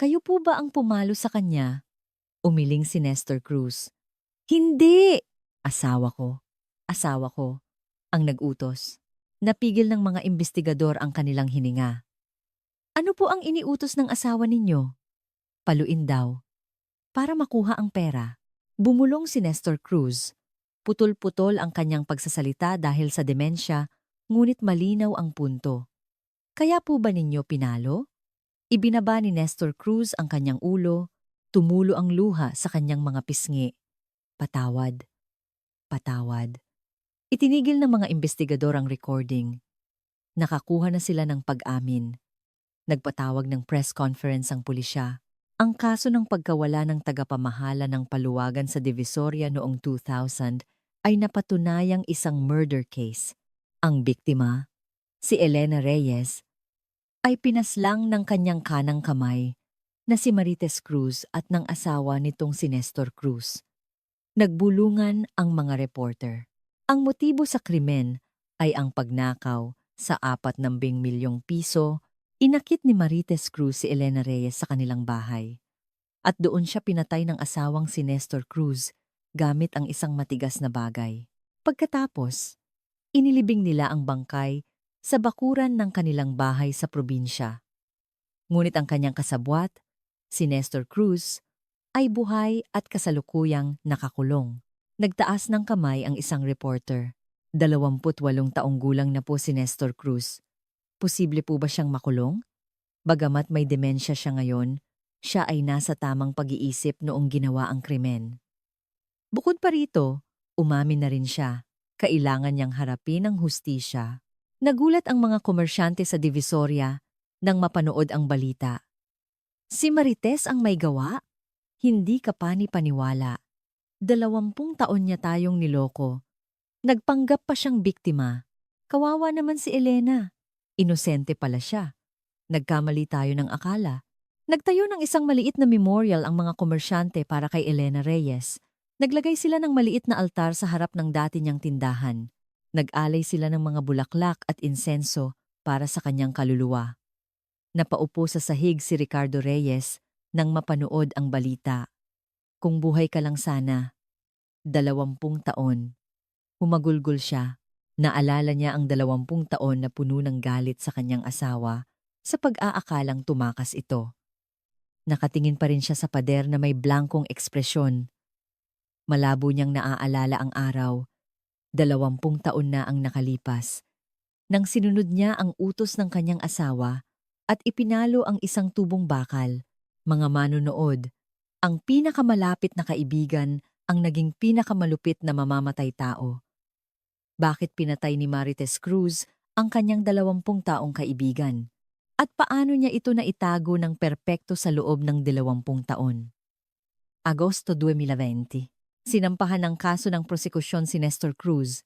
Kayo po ba ang pumalo sa kanya? Umiling si Nestor Cruz. Hindi! Asawa ko. Asawa ko. Ang nag-utos. Napigil ng mga imbestigador ang kanilang hininga. Ano po ang iniutos ng asawa ninyo? Paluin daw. Para makuha ang pera. Bumulong si Nestor Cruz. Putol-putol ang kanyang pagsasalita dahil sa demensya, ngunit malinaw ang punto. Kaya po ba ninyo pinalo? Ibinaba ni Nestor Cruz ang kanyang ulo, tumulo ang luha sa kanyang mga pisngi. Patawad. Patawad. Itinigil ng mga imbestigador ang recording. Nakakuha na sila ng pag-amin. Nagpatawag ng press conference ang pulisya. Ang kaso ng pagkawala ng tagapamahala ng paluwagan sa Divisoria noong 2000 ay napatunayang isang murder case. Ang biktima, si Elena Reyes, ay pinaslang ng kanyang kanang kamay na si Marites Cruz at ng asawa nitong si Nestor Cruz. Nagbulungan ang mga reporter. Ang motibo sa krimen ay ang pagnakaw sa 4 milyong piso. Inakit ni Marites Cruz si Elena Reyes sa kanilang bahay. At doon siya pinatay ng asawang si Nestor Cruz gamit ang isang matigas na bagay. Pagkatapos, inilibing nila ang bangkay sa bakuran ng kanilang bahay sa probinsya. Ngunit ang kanyang kasabwat, si Nestor Cruz, ay buhay at kasalukuyang nakakulong. Nagtaas ng kamay ang isang reporter. 28 taong gulang na po si Nestor Cruz. Posible po ba siyang makulong? Bagamat may demensya siya ngayon, siya ay nasa tamang pag-iisip noong ginawa ang krimen. Bukod pa rito, umamin na rin siya. Kailangan niyang harapin ang hustisya. Nagulat ang mga komersyante sa Divisoria nang mapanood ang balita. Si Marites ang may gawa? Hindi ka pani-paniwala. 20 taon niya tayong niloko. Nagpanggap pa siyang biktima. Kawawa naman si Elena. Inosente pala siya. Nagkamali tayo ng akala. Nagtayo ng isang maliit na memorial ang mga komersyante para kay Elena Reyes. Naglagay sila ng maliit na altar sa harap ng dati niyang tindahan. Nag-alay sila ng mga bulaklak at insenso para sa kanyang kaluluwa. Napaupo sa sahig si Ricardo Reyes nang mapanood ang balita. Kung buhay ka lang sana. 20 taon. Humagulgol siya. Naalala niya ang 20 taon na puno ng galit sa kanyang asawa sa pag-aakalang tumakas ito. Nakatingin pa rin siya sa pader na may blankong ekspresyon. Malabo niyang naaalala ang araw. 20 taon na ang nakalipas. Nang sinunod niya ang utos ng kanyang asawa at ipinalo ang isang tubong bakal, mga manonood, ang pinakamalapit na kaibigan ang naging pinakamalupit na mamamatay tao. Bakit pinatay ni Marites Cruz ang kanyang 20 taong kaibigan? At paano niya ito naitago ng perpekto sa loob ng 20 taon? Agosto 2020. Sinampahan ng kaso ng prosekusyon si Nestor Cruz.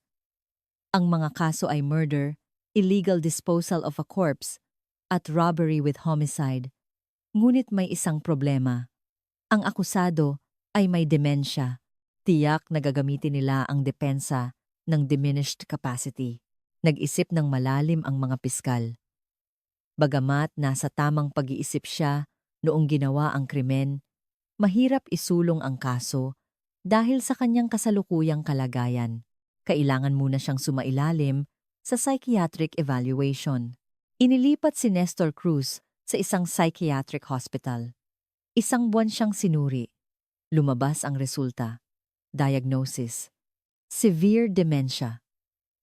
Ang mga kaso ay murder, illegal disposal of a corpse, at robbery with homicide. Ngunit may isang problema. Ang akusado ay may demensya. Tiyak na gagamitin nila ang depensa ng diminished capacity. Nag-isip ng malalim ang mga piskal. Bagamat nasa tamang pag-iisip siya noong ginawa ang krimen, mahirap isulong ang kaso dahil sa kanyang kasalukuyang kalagayan. Kailangan muna siyang sumailalim sa psychiatric evaluation. Inilipat si Nestor Cruz sa isang psychiatric hospital. Isang buwan siyang sinuri. Lumabas ang resulta. Diagnosis: severe dementia.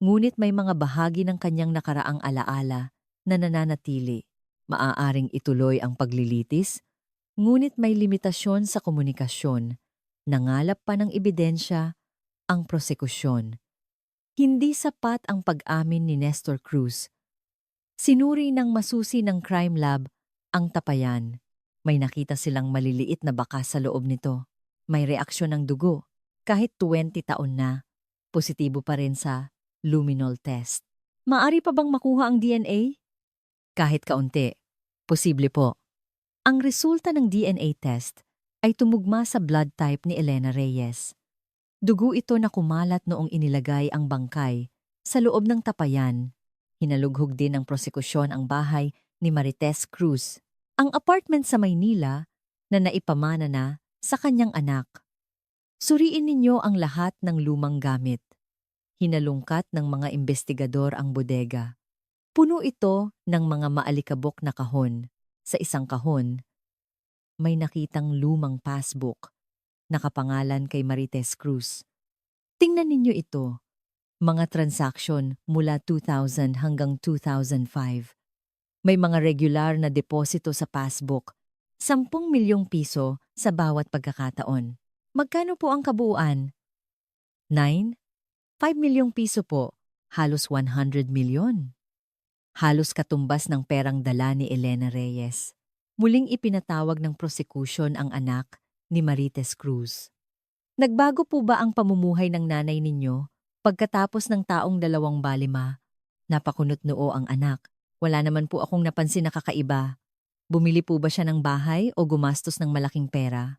Ngunit may mga bahagi ng kanyang nakaraang alaala na nananatili. Maaaring ituloy ang paglilitis, ngunit may limitasyon sa komunikasyon. Nangalap pa ng ebidensya ang prosekusyon. Hindi sapat ang pag-amin ni Nestor Cruz. Sinuri ng masusi ng crime lab ang tapayan. May nakita silang maliliit na bakas sa loob nito. May reaksyon ng dugo. Kahit 20 taon na, positibo pa rin sa luminol test. Maari pa bang makuha ang DNA? Kahit kaunti. Posible po. Ang resulta ng DNA test ay tumugma sa blood type ni Elena Reyes. Dugo ito na kumalat noong inilagay ang bangkay sa loob ng tapayan. Hinalughog din ng prosekusyon ang bahay ni Marites Cruz, ang apartment sa Maynila na naipamana na sa kanyang anak. Suriin ninyo ang lahat ng lumang gamit. Hinalungkat ng mga investigador ang bodega. Puno ito ng mga maalikabok na kahon. Sa isang kahon, may nakitang lumang passbook, nakapangalan kay Marites Cruz. Tingnan ninyo ito. Mga transaksyon mula 2000 hanggang 2005. May mga regular na deposito sa passbook, 10 milyong piso sa bawat pagkakataon. Magkano po ang kabuuan? 9? 5 milyong piso po, halos 100 milyon. Halos katumbas ng perang dala ni Elena Reyes. Muling ipinatawag ng prosecution ang anak ni Marites Cruz. Nagbago po ba ang pamumuhay ng nanay ninyo pagkatapos ng taong 25? Napakunot noo ang anak. Wala naman po akong napansin na kakaiba. Bumili po ba siya ng bahay o gumastos ng malaking pera?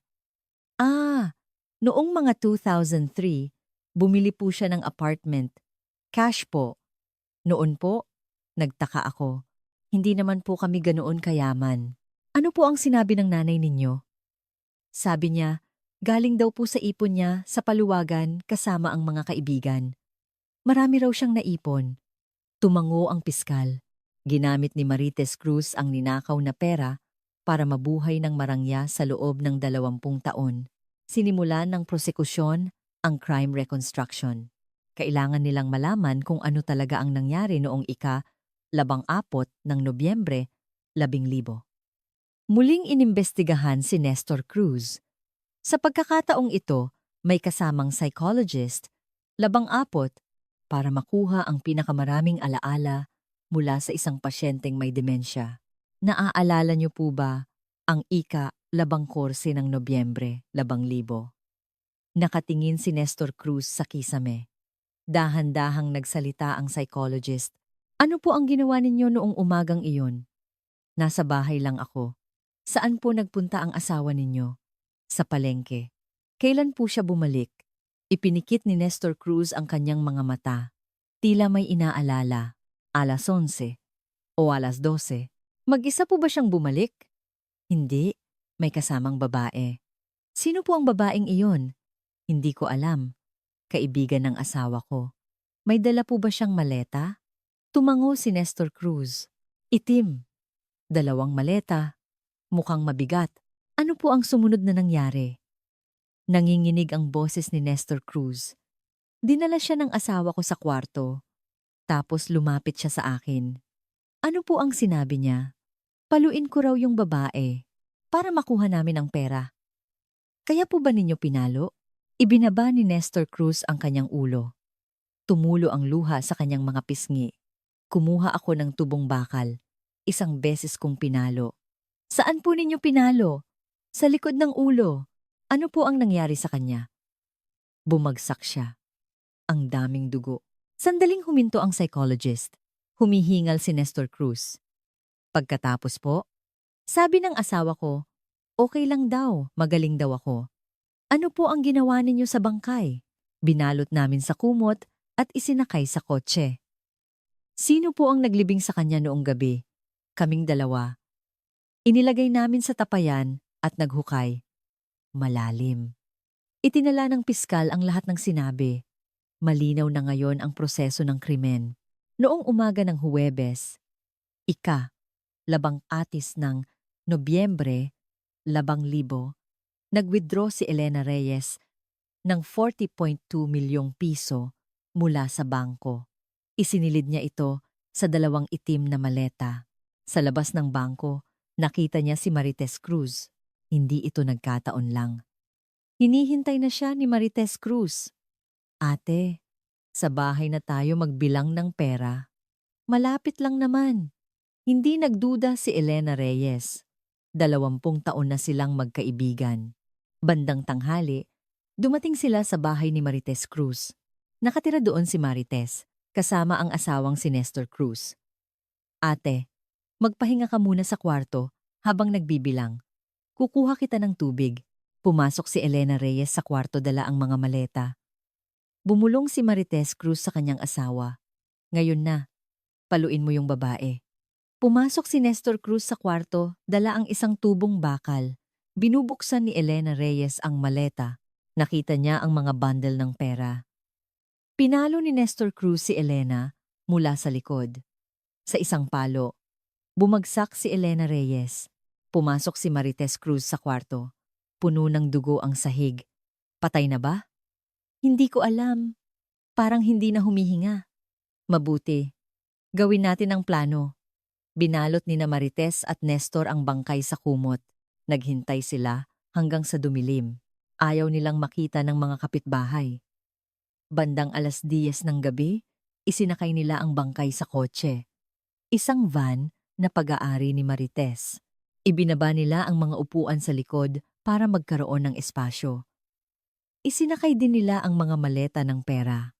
Noong mga 2003, bumili po siya ng apartment. Cash po. Noon po, nagtaka ako. Hindi naman po kami ganoon kayaman. Ano po ang sinabi ng nanay ninyo? Sabi niya, galing daw po sa ipon niya sa paluwagan kasama ang mga kaibigan. Marami raw siyang naipon. Tumango ang piskal. Ginamit ni Marites Cruz ang ninakaw na pera para mabuhay ng marangya sa loob ng 20 taon. Sinimulan ng prosekusyon ang crime reconstruction. Kailangan nilang malaman kung ano talaga ang nangyari noong ika-14 ng Nobyembre, 10,000. Muling inimbestigahan si Nestor Cruz. Sa pagkakataong ito, may kasamang psychologist, 14, para makuha ang pinakamaraming alaala mula sa isang pasyenteng may demensya. Naaalala niyo po ba ang ika-14 ng Nobyembre, 10,000? Nakatingin si Nestor Cruz sa kisame. Dahan-dahang nagsalita ang psychologist. Ano po ang ginawa ninyo noong umagang iyon? Nasa bahay lang ako. Saan po nagpunta ang asawa ninyo? Sa palengke. Kailan po siya bumalik? Ipinikit ni Nestor Cruz ang kanyang mga mata. Tila may inaalala. Alas 11 o alas 12. Mag-isa po ba siyang bumalik? Hindi. May kasamang babae. Sino po ang babaeng iyon? Hindi ko alam. Kaibigan ng asawa ko. May dala po ba siyang maleta? Tumango si Nestor Cruz. Itim. 2 maleta. Mukhang mabigat. Ano po ang sumunod na nangyari? Nanginginig ang boses ni Nestor Cruz. Dinala siya ng asawa ko sa kwarto. Tapos lumapit siya sa akin. Ano po ang sinabi niya? Paluin ko raw yung babae para makuha namin ang pera. Kaya po ba ninyo pinalo? Ibinaba ni Nestor Cruz ang kanyang ulo. Tumulo ang luha sa kanyang mga pisngi. Kumuha ako ng tubong bakal. Isang beses kong pinalo. Saan po ninyo pinalo? Sa likod ng ulo. Ano po ang nangyari sa kanya? Bumagsak siya. Ang daming dugo. Sandaling huminto ang psychologist. Humihingal si Nestor Cruz. Pagkatapos po, sabi ng asawa ko, okay lang daw, magaling daw ako. Ano po ang ginawa ninyo sa bangkay? Binalot namin sa kumot at isinakay sa kotse. Sino po ang naglibing sa kanya noong gabi? Kaming dalawa. Inilagay namin sa tapayan at naghukay. Malalim. Itinala ng piskal ang lahat ng sinabi. Malinaw na ngayon ang proseso ng krimen. Noong umaga ng Huwebes, labang-atis ng Nobyembre, 2000, nag-withdraw si Elena Reyes ng 40.2 milyong piso mula sa bangko. Isinilid niya ito sa 2 itim na maleta. Sa labas ng bangko, nakita niya si Marites Cruz. Hindi ito nagkataon lang. Hinihintay na siya ni Marites Cruz. Ate, sa bahay na tayo magbilang ng pera. Malapit lang naman. Hindi nagduda si Elena Reyes. 20 taon na silang magkaibigan. Bandang tanghali, dumating sila sa bahay ni Marites Cruz. Nakatira doon si Marites, kasama ang asawang si Nestor Cruz. Ate, magpahinga ka muna sa kwarto habang nagbibilang. Kukuha kita ng tubig. Pumasok si Elena Reyes sa kwarto, dala ang mga maleta. Bumulong si Marites Cruz sa kanyang asawa. Ngayon na, paluin mo yung babae. Pumasok si Nestor Cruz sa kwarto, dala ang isang tubong bakal. Binubuksan ni Elena Reyes ang maleta. Nakita niya ang mga bundle ng pera. Pinalo ni Nestor Cruz si Elena mula sa likod. Sa isang palo, bumagsak si Elena Reyes. Pumasok si Marites Cruz sa kwarto. Puno ng dugo ang sahig. Patay na ba? Hindi ko alam. Parang hindi na humihinga. Mabuti. Gawin natin ang plano. Binalot ni na Marites at Nestor ang bangkay sa kumot. Naghintay sila hanggang sa dumilim. Ayaw nilang makita ng mga kapitbahay. Bandang 10:00 ng gabi, isinakay nila ang bangkay sa kotse. Isang van na pag-aari ni Marites. Ibinaba nila ang mga upuan sa likod para magkaroon ng espasyo. Isinakay din nila ang mga maleta ng pera.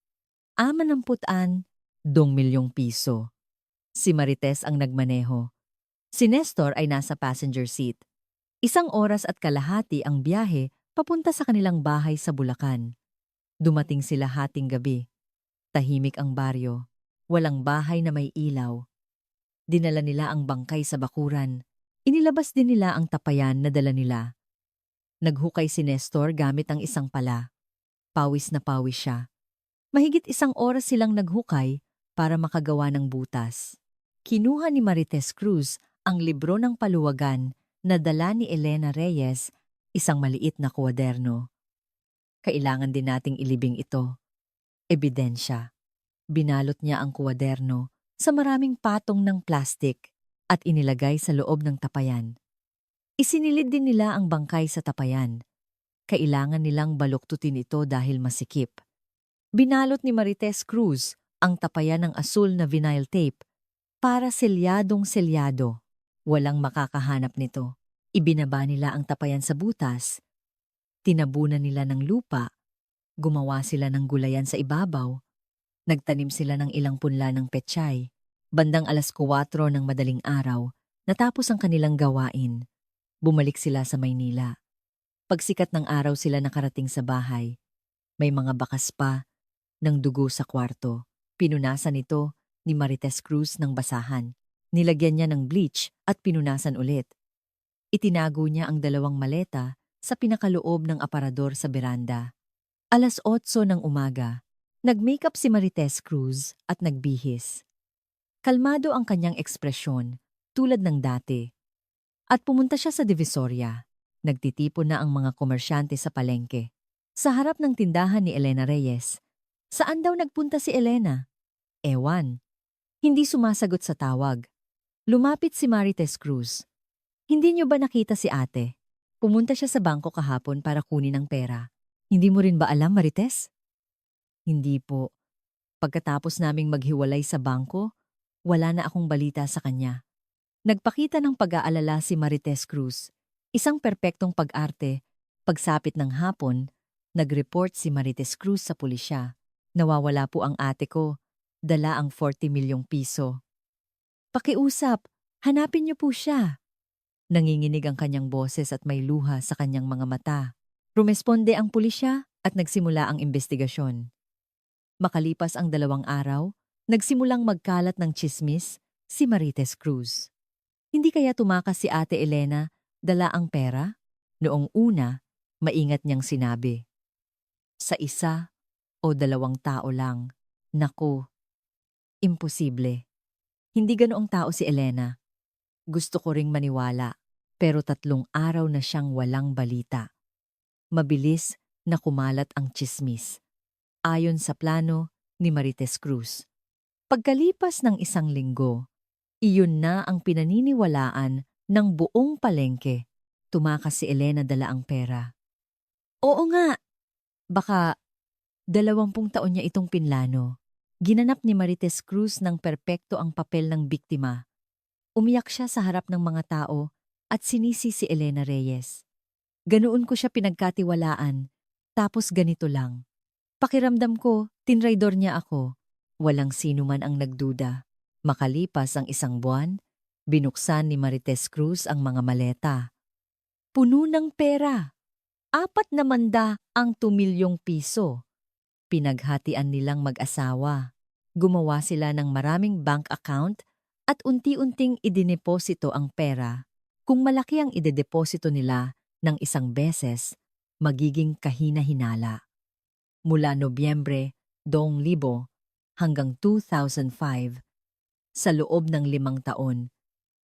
60 milyong piso. Si Marites ang nagmaneho. Si Nestor ay nasa passenger seat. 1 oras at kalahati ang biyahe papunta sa kanilang bahay sa Bulacan. Dumating sila hating gabi. Tahimik ang baryo. Walang bahay na may ilaw. Dinala nila ang bangkay sa bakuran. Inilabas din nila ang tapayan na dala nila. Naghukay si Nestor gamit ang isang pala. Pawis na pawis siya. Mahigit 1 oras silang naghukay para makagawa ng butas. Kinuha ni Marites Cruz ang libro ng paluwagan na dala ni Elena Reyes, isang maliit na kwaderno. Kailangan din nating ilibing ito. Ebidensya. Binalot niya ang kwaderno sa maraming patong ng plastik at inilagay sa loob ng tapayan. Isinilid din nila ang bangkay sa tapayan. Kailangan nilang baluktutin ito dahil masikip. Binalot ni Marites Cruz ang tapayan ng asul na vinyl tape para selyadong-selyado. Walang makakahanap nito. Ibinaba nila ang tapayan sa butas. Tinabunan nila ng lupa. Gumawa sila ng gulayan sa ibabaw. Nagtanim sila ng ilang punla ng pechay. Bandang 4:00 ng madaling araw, natapos ang kanilang gawain. Bumalik sila sa Maynila. Pagsikat ng araw sila nakarating sa bahay. May mga bakas pa ng dugo sa kwarto. Pinunasan ito ni Marites Cruz ng basahan. Nilagyan niya ng bleach at pinunasan ulit. Itinago niya ang 2 maleta sa pinakaloob ng aparador sa beranda. 8:00 ng umaga, nag-makeup si Marites Cruz at nagbihis. Kalmado ang kanyang ekspresyon, tulad ng dati. At pumunta siya sa Divisoria. Nagtitipon na ang mga komersyante sa palengke. Sa harap ng tindahan ni Elena Reyes. Saan daw nagpunta si Elena? Ewan. Hindi sumasagot sa tawag. Lumapit si Marites Cruz. Hindi niyo ba nakita si ate? Pumunta siya sa bangko kahapon para kunin ang pera. Hindi mo rin ba alam, Marites? Hindi po. Pagkatapos naming maghiwalay sa bangko, wala na akong balita sa kanya. Nagpakita ng pag-aalala si Marites Cruz. Isang perpektong pag-arte. Pagsapit ng hapon, nag-report si Marites Cruz sa pulisya. Nawawala po ang ate ko. Dala ang 40 milyong piso. Pakiusap, hanapin niyo po siya. Nanginginig ang kanyang boses at may luha sa kanyang mga mata. Rumesponde ang pulisya at nagsimula ang investigasyon. Makalipas ang 2 araw, nagsimulang magkalat ng tsismis si Marites Cruz. Hindi kaya tumakas si Ate Elena, dala ang pera? Noong una, maingat niyang sinabi. Sa 1 o 2 tao lang. Naku, imposible. Hindi ganoong tao si Elena. Gusto ko ring maniwala, pero 3 araw na siyang walang balita. Mabilis na kumalat ang tsismis. Ayon sa plano ni Marites Cruz. Pagkalipas ng 1 linggo, iyon na ang pinaniniwalaan ng buong palengke. Tumakas si Elena dala ang pera. Oo nga, baka 20 taon niya itong pinlano. Ginanap ni Marites Cruz ng perpekto ang papel ng biktima. Umiyak siya sa harap ng mga tao at sinisi si Elena Reyes. Ganoon ko siya pinagkatiwalaan, tapos ganito lang. Pakiramdam ko, tinraidor niya ako. Walang sino man ang nagduda. Makalipas ang 1 buwan, binuksan ni Marites Cruz ang mga maleta. Puno ng pera. 4 na manda ang 2 milyong piso. Pinaghatian nilang mag-asawa. Gumawa sila ng maraming bank account at unti-unting idineposito ang pera. Kung malaki ang idedeposito nila ng 1 beses, magiging kahina-hinala. Mula Nobyembre 2000 hanggang 2005, sa loob ng 5 taon,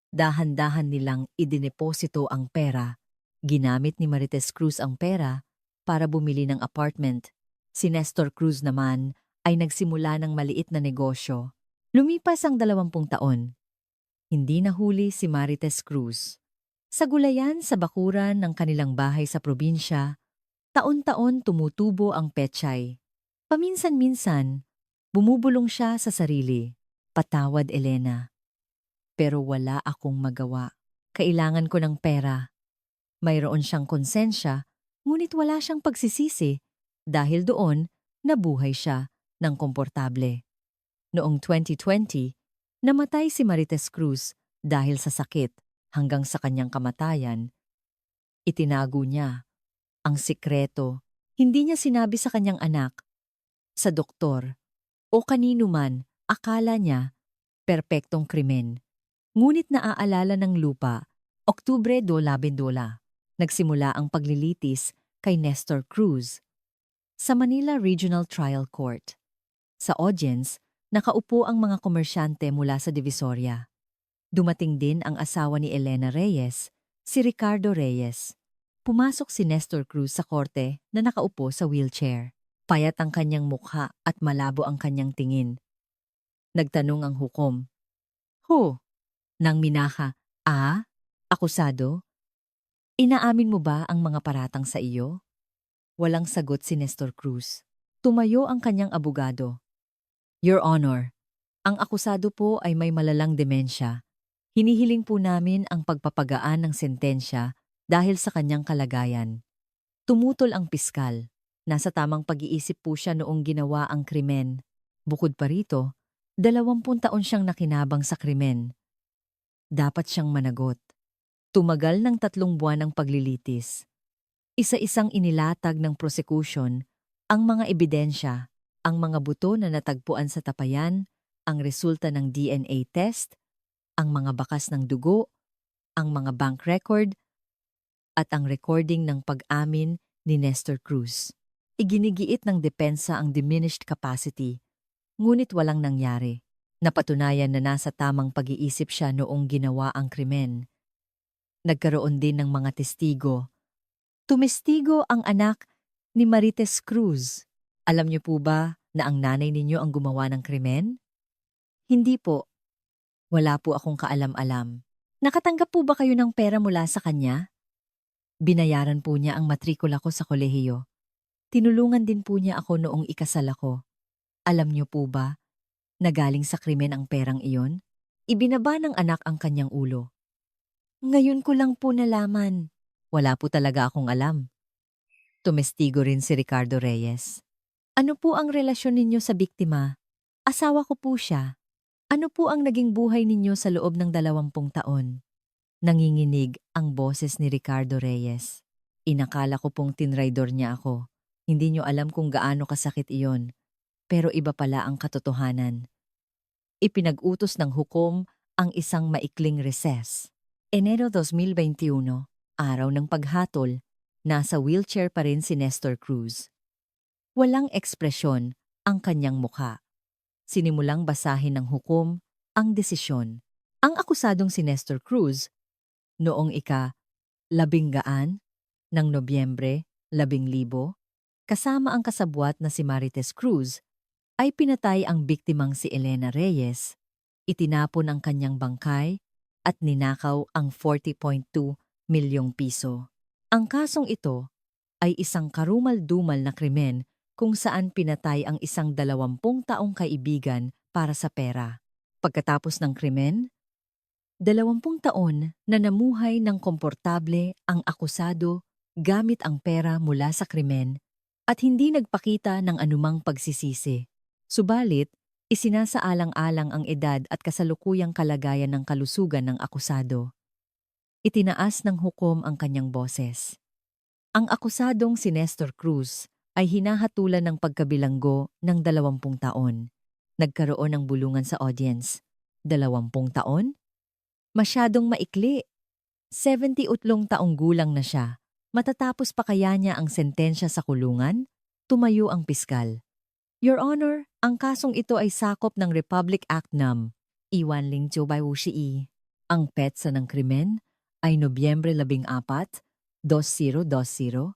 dahan-dahan nilang idineposito ang pera. Ginamit ni Marites Cruz ang pera para bumili ng apartment. Si Nestor Cruz naman ay nagsimula ng maliit na negosyo. Lumipas ang 20 taon. Hindi nahuli si Marites Cruz. Sa gulayan sa bakuran ng kanilang bahay sa probinsya, taon-taon tumutubo ang pechay. Paminsan-minsan, bumubulong siya sa sarili. Patawad, Elena. Pero wala akong magawa. Kailangan ko ng pera. Mayroon siyang konsensya, ngunit wala siyang pagsisisi. Dahil doon, nabuhay siya ng komportable. Noong 2020, namatay si Marites Cruz dahil sa sakit hanggang sa kanyang kamatayan. Itinago niya ang sikreto. Hindi niya sinabi sa kanyang anak, sa doktor, o kanino man. Akala niya perpektong krimen. Ngunit naaalala ng lupa, Oktubre 2012, nagsimula ang paglilitis kay Nestor Cruz sa Manila Regional Trial Court. Sa audience, nakaupo ang mga komersyante mula sa Divisoria. Dumating din ang asawa ni Elena Reyes, si Ricardo Reyes. Pumasok si Nestor Cruz sa korte na nakaupo sa wheelchair. Payat ang kanyang mukha at malabo ang kanyang tingin. Nagtanong ang hukom. Nang minaka, akusado? Inaamin mo ba ang mga paratang sa iyo? Walang sagot si Nestor Cruz. Tumayo ang kanyang abogado. Your Honor, ang akusado po ay may malalang demensya. Hinihiling po namin ang pagpapagaan ng sentensya dahil sa kanyang kalagayan. Tumutol ang piskal. Nasa tamang pag-iisip po siya noong ginawa ang krimen. Bukod pa rito, 20 taon siyang nakinabang sa krimen. Dapat siyang managot. Tumagal ng 3 buwan ang paglilitis. Isa-isang inilatag ng prosecution ang mga ebidensya, ang mga buto na natagpuan sa tapayan, ang resulta ng DNA test, ang mga bakas ng dugo, ang mga bank record, at ang recording ng pag-amin ni Nestor Cruz. Iginigiit ng depensa ang diminished capacity, ngunit walang nangyari. Napatunayan na nasa tamang pag-iisip siya noong ginawa ang krimen. Nagkaroon din ng mga testigo. Tumestigo ang anak ni Marites Cruz. Alam niyo po ba na ang nanay ninyo ang gumawa ng krimen? Hindi po. Wala po akong kaalam-alam. Nakatanggap po ba kayo ng pera mula sa kanya? Binayaran po niya ang matrikula ko sa kolehiyo. Tinulungan din po niya ako noong ikasal ako. Alam niyo po ba na galing sa krimen ang perang iyon? Ibinaba ng anak ang kanyang ulo. Ngayon ko lang po nalaman. Wala po talaga akong alam. Tumestigo rin si Ricardo Reyes. Ano po ang relasyon ninyo sa biktima? Asawa ko po siya. Ano po ang naging buhay ninyo sa loob ng 20 taon? Nanginginig ang boses ni Ricardo Reyes. Inakala ko pong tinraidor niya ako. Hindi niyo alam kung gaano kasakit iyon. Pero iba pala ang katotohanan. Ipinag-utos ng hukom ang isang maikling recess. Enero 2021, araw ng paghatol, nasa wheelchair pa rin si Nestor Cruz. Walang ekspresyon ang kanyang mukha. Sinimulang basahin ng hukom ang desisyon. Ang akusadong si Nestor Cruz noong ika-10 ng Nobyembre 10,000, kasama ang kasabwat na si Marites Cruz, ay pinatay ang biktimang si Elena Reyes, itinapon ang kanyang bangkay at ninakaw ang 40.2 milyong piso. Ang kasong ito ay isang karumal-dumal na krimen kung saan pinatay ang isang 20 taong kaibigan para sa pera. Pagkatapos ng krimen, 20 taon na namuhay ng komportable ang akusado gamit ang pera mula sa krimen at hindi nagpakita ng anumang pagsisisi. Subalit, isinasaalang-alang ang edad at kasalukuyang kalagayan ng kalusugan ng akusado. Itinaas ng hukom ang kanyang boses. Ang akusadong si Nestor Cruz ay hinahatulan ng pagkabilanggo ng 20 taon. Nagkaroon ng bulungan sa audience. 20 taon? Masyadong maikli. 78 taong gulang na siya. Matatapos pa kaya niya ang sentensya sa kulungan? Tumayo ang piskal. Your Honor, ang kasong ito ay sakop ng Republic Act Num. Iwanling Jobayushi. Ang petsa ng krimen ay Nobyembre 14, 2020,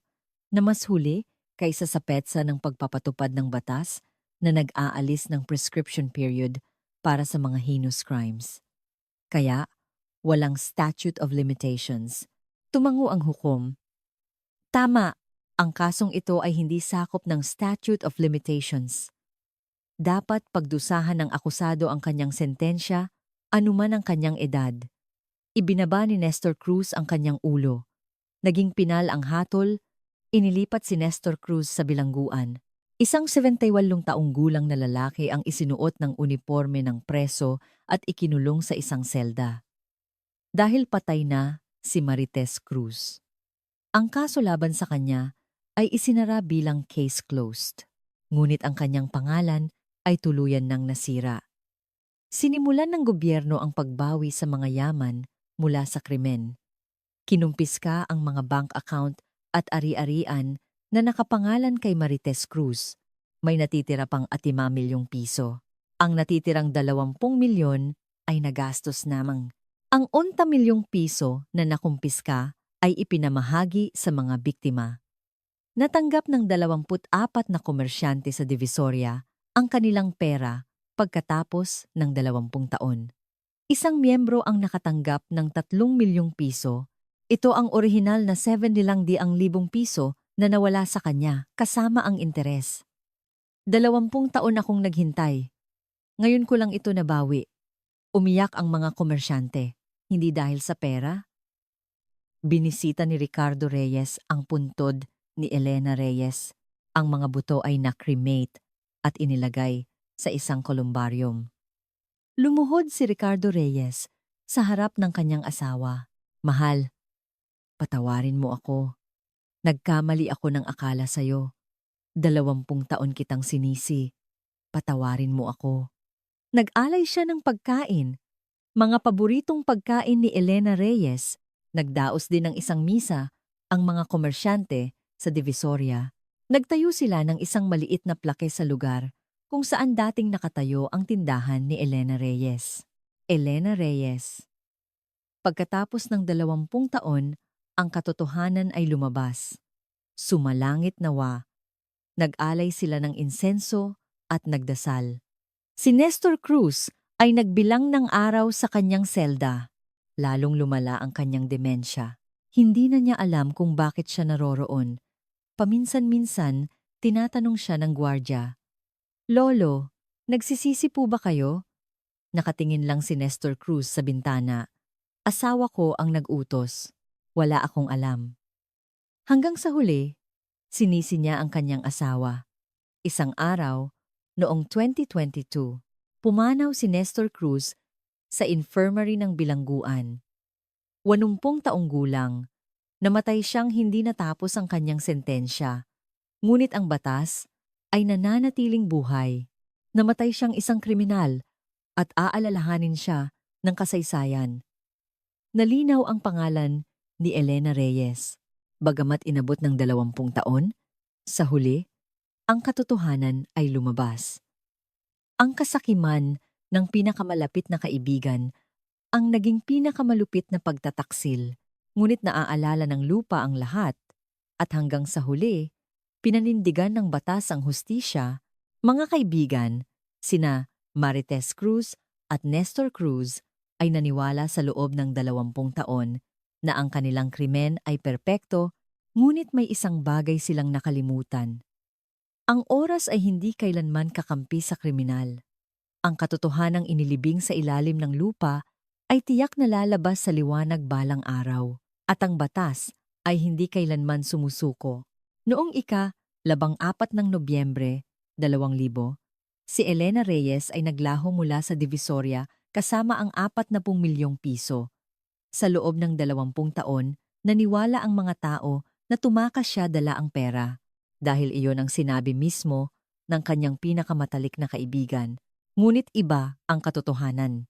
na mas huli kaysa sa petsa ng pagpapatupad ng batas na nag-aalis ng prescription period para sa mga heinous crimes. Kaya, walang statute of limitations. Tumango ang hukom. Tama, ang kasong ito ay hindi sakop ng statute of limitations. Dapat pagdusahan ng akusado ang kanyang sentensya, anuman ang kanyang edad. Ibinaba ni Nestor Cruz ang kanyang ulo. Naging pinal ang hatol, inilipat si Nestor Cruz sa bilangguan. Isang 78 taong gulang na lalaki ang isinuot ng uniforme ng preso at ikinulong sa isang selda. Dahil patay na si Marites Cruz. Ang kaso laban sa kanya ay isinara bilang case closed. Ngunit ang kanyang pangalan ay tuluyan ng nasira. Sinimulan ng gobyerno ang pagbawi sa mga yaman mula sa krimen. Kinumpiska ang mga bank account at ari-arian na nakapangalan kay Marites Cruz. May natitira pang 5 milyong piso. Ang natitirang 20 milyon ay nagastos namang. Ang 11 milyong piso na nakumpiska ay ipinamahagi sa mga biktima. Natanggap ng 24 na komersyante sa Divisoria ang kanilang pera pagkatapos ng 20 taon. Isang miyembro ang nakatanggap ng 3 milyong piso. Ito ang orihinal na 7,000 piso na nawala sa kanya kasama ang interes. 20 taon akong naghintay. Ngayon ko lang ito nabawi. Umiyak ang mga komersyante, hindi dahil sa pera. Binisita ni Ricardo Reyes ang puntod ni Elena Reyes. Ang mga buto ay na-cremate at inilagay sa isang columbarium. Lumuhod si Ricardo Reyes sa harap ng kanyang asawa. Mahal, patawarin mo ako. Nagkamali ako ng akala sa'yo. 20 taon kitang sinisi. Patawarin mo ako. Nag-alay siya ng pagkain. Mga paboritong pagkain ni Elena Reyes. Nagdaos din ng isang misa ang mga komersyante sa Divisoria. Nagtayo sila ng isang maliit na plake sa lugar kung saan dating nakatayo ang tindahan ni Elena Reyes. Elena Reyes. Pagkatapos ng 20 taon, ang katotohanan ay lumabas. Sumalangit nawa. Nag-alay sila ng insenso at nagdasal. Si Nestor Cruz ay nagbilang ng araw sa kanyang selda. Lalong lumala ang kanyang demensya. Hindi na niya alam kung bakit siya naroroon. Paminsan-minsan, tinatanong siya ng gwardya, "Lolo, nagsisisi po ba kayo?" nakatingin lang si Nestor Cruz sa bintana. Asawa ko ang nag-utos. Wala akong alam. Hanggang sa huli, sinisi niya ang kanyang asawa. Isang araw, noong 2022, pumanaw si Nestor Cruz sa infirmary ng bilangguan. 80 taong gulang, namatay siyang hindi natapos ang kanyang sentensya. Ngunit ang batas ay nananatiling buhay. Namatay siyang isang kriminal at aalalahanin siya ng kasaysayan. Nalinaw ang pangalan ni Elena Reyes. Bagamat inabot ng 20 taon, sa huli, ang katotohanan ay lumabas. Ang kasakiman ng pinakamalapit na kaibigan ang naging pinakamalupit na pagtataksil, ngunit naaalala ng lupa ang lahat at hanggang sa huli, pinanindigan ng batas ang hustisya. Mga kaibigan, sina Marites Cruz at Nestor Cruz ay naniwala sa loob ng 20 taon na ang kanilang krimen ay perpekto, ngunit may isang bagay silang nakalimutan. Ang oras ay hindi kailanman kakampi sa kriminal. Ang katotohanang inilibing sa ilalim ng lupa ay tiyak na lalabas sa liwanag balang araw, at ang batas ay hindi kailanman sumusuko. Noong ika-14 ng Nobyembre, 2000, si Elena Reyes ay naglaho mula sa Divisoria kasama ang 40 milyong piso. Sa loob ng 20 taon, naniwala ang mga tao na tumakas siya dala ang pera. Dahil iyon ang sinabi mismo ng kanyang pinakamatalik na kaibigan. Ngunit iba ang katotohanan.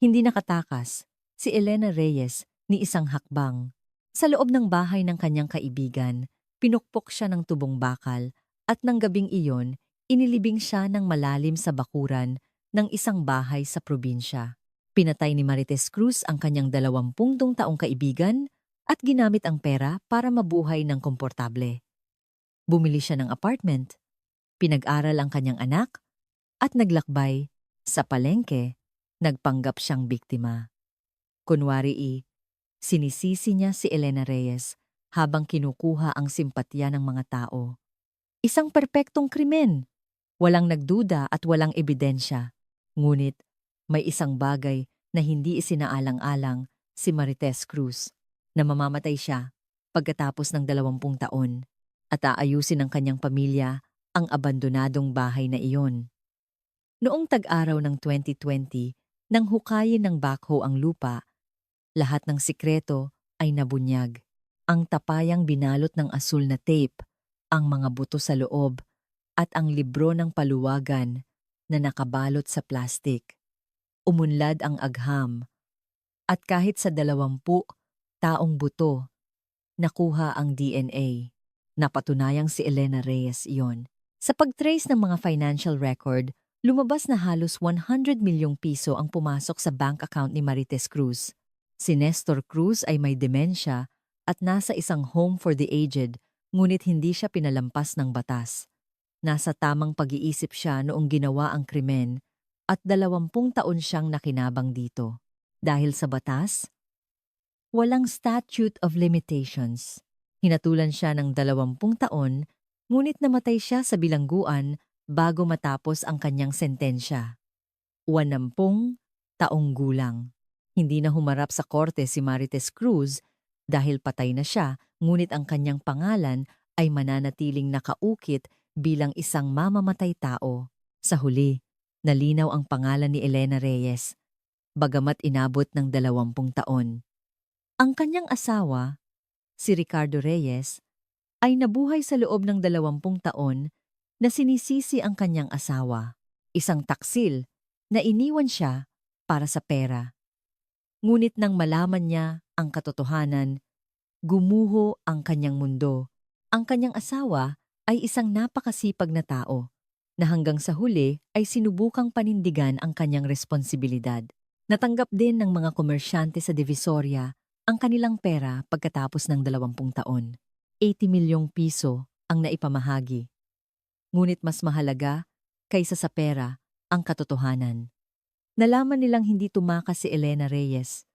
Hindi nakatakas si Elena Reyes ni isang hakbang. Sa loob ng bahay ng kanyang kaibigan, pinukpok siya ng tubong bakal at ng gabing iyon, inilibing siya ng malalim sa bakuran ng isang bahay sa probinsya. Pinatay ni Marites Cruz ang kanyang 20 taong kaibigan at ginamit ang pera para mabuhay ng komportable. Bumili siya ng apartment, pinag-aral ang kanyang anak, at naglakbay sa palengke, nagpanggap siyang biktima. Kunwari sinisisi niya si Elena Reyes habang kinukuha ang simpatya ng mga tao. Isang perpektong krimen, walang nagduda at walang ebidensya. Ngunit may isang bagay na hindi isinaalang-alang si Marites Cruz, na mamamatay siya pagkatapos ng 20 taon at aayusin ng kanyang pamilya ang abandonadong bahay na iyon. Noong tag-araw ng 2020, nang hukayin ng backhoe ang lupa, lahat ng sikreto ay nabunyag. Ang tapayang binalot ng asul na tape, ang mga buto sa loob, at ang libro ng paluwagan na nakabalot sa plastik. Umunlad ang agham, at kahit sa 20 taong buto, nakuha ang DNA. Napatunayang si Elena Reyes iyon. Sa pag-trace ng mga financial record, lumabas na halos 100 milyong piso ang pumasok sa bank account ni Marites Cruz. Si Nestor Cruz ay may demensya at nasa isang home for the aged, ngunit hindi siya pinalampas ng batas. Nasa tamang pag-iisip siya noong ginawa ang krimen at 20 taon siyang nakinabang dito. Dahil sa batas, walang statute of limitations. Hinatulan siya ng 20 taon, ngunit namatay siya sa bilangguan bago matapos ang kanyang sentensya. 80 taong gulang. Hindi na humarap sa korte si Marites Cruz dahil patay na siya, ngunit ang kanyang pangalan ay mananatiling nakaukit bilang isang mamamatay tao. Sa huli, nalinaw ang pangalan ni Elena Reyes, bagamat inabot ng 20 taon. Ang kanyang asawa, si Ricardo Reyes, ay nabuhay sa loob ng 20 taon na sinisisi ang kanyang asawa, isang taksil na iniwan siya para sa pera. Ngunit nang malaman niya ang katotohanan, gumuho ang kanyang mundo. Ang kanyang asawa ay isang napakasipag na tao na hanggang sa huli ay sinubukang panindigan ang kanyang responsibilidad. Natanggap din ng mga komersyante sa Divisoria ang kanilang pera pagkatapos ng 20 taon. 80 milyong piso ang naipamahagi. Ngunit mas mahalaga kaysa sa pera ang katotohanan. Nalaman nilang hindi tumakas si Elena Reyes,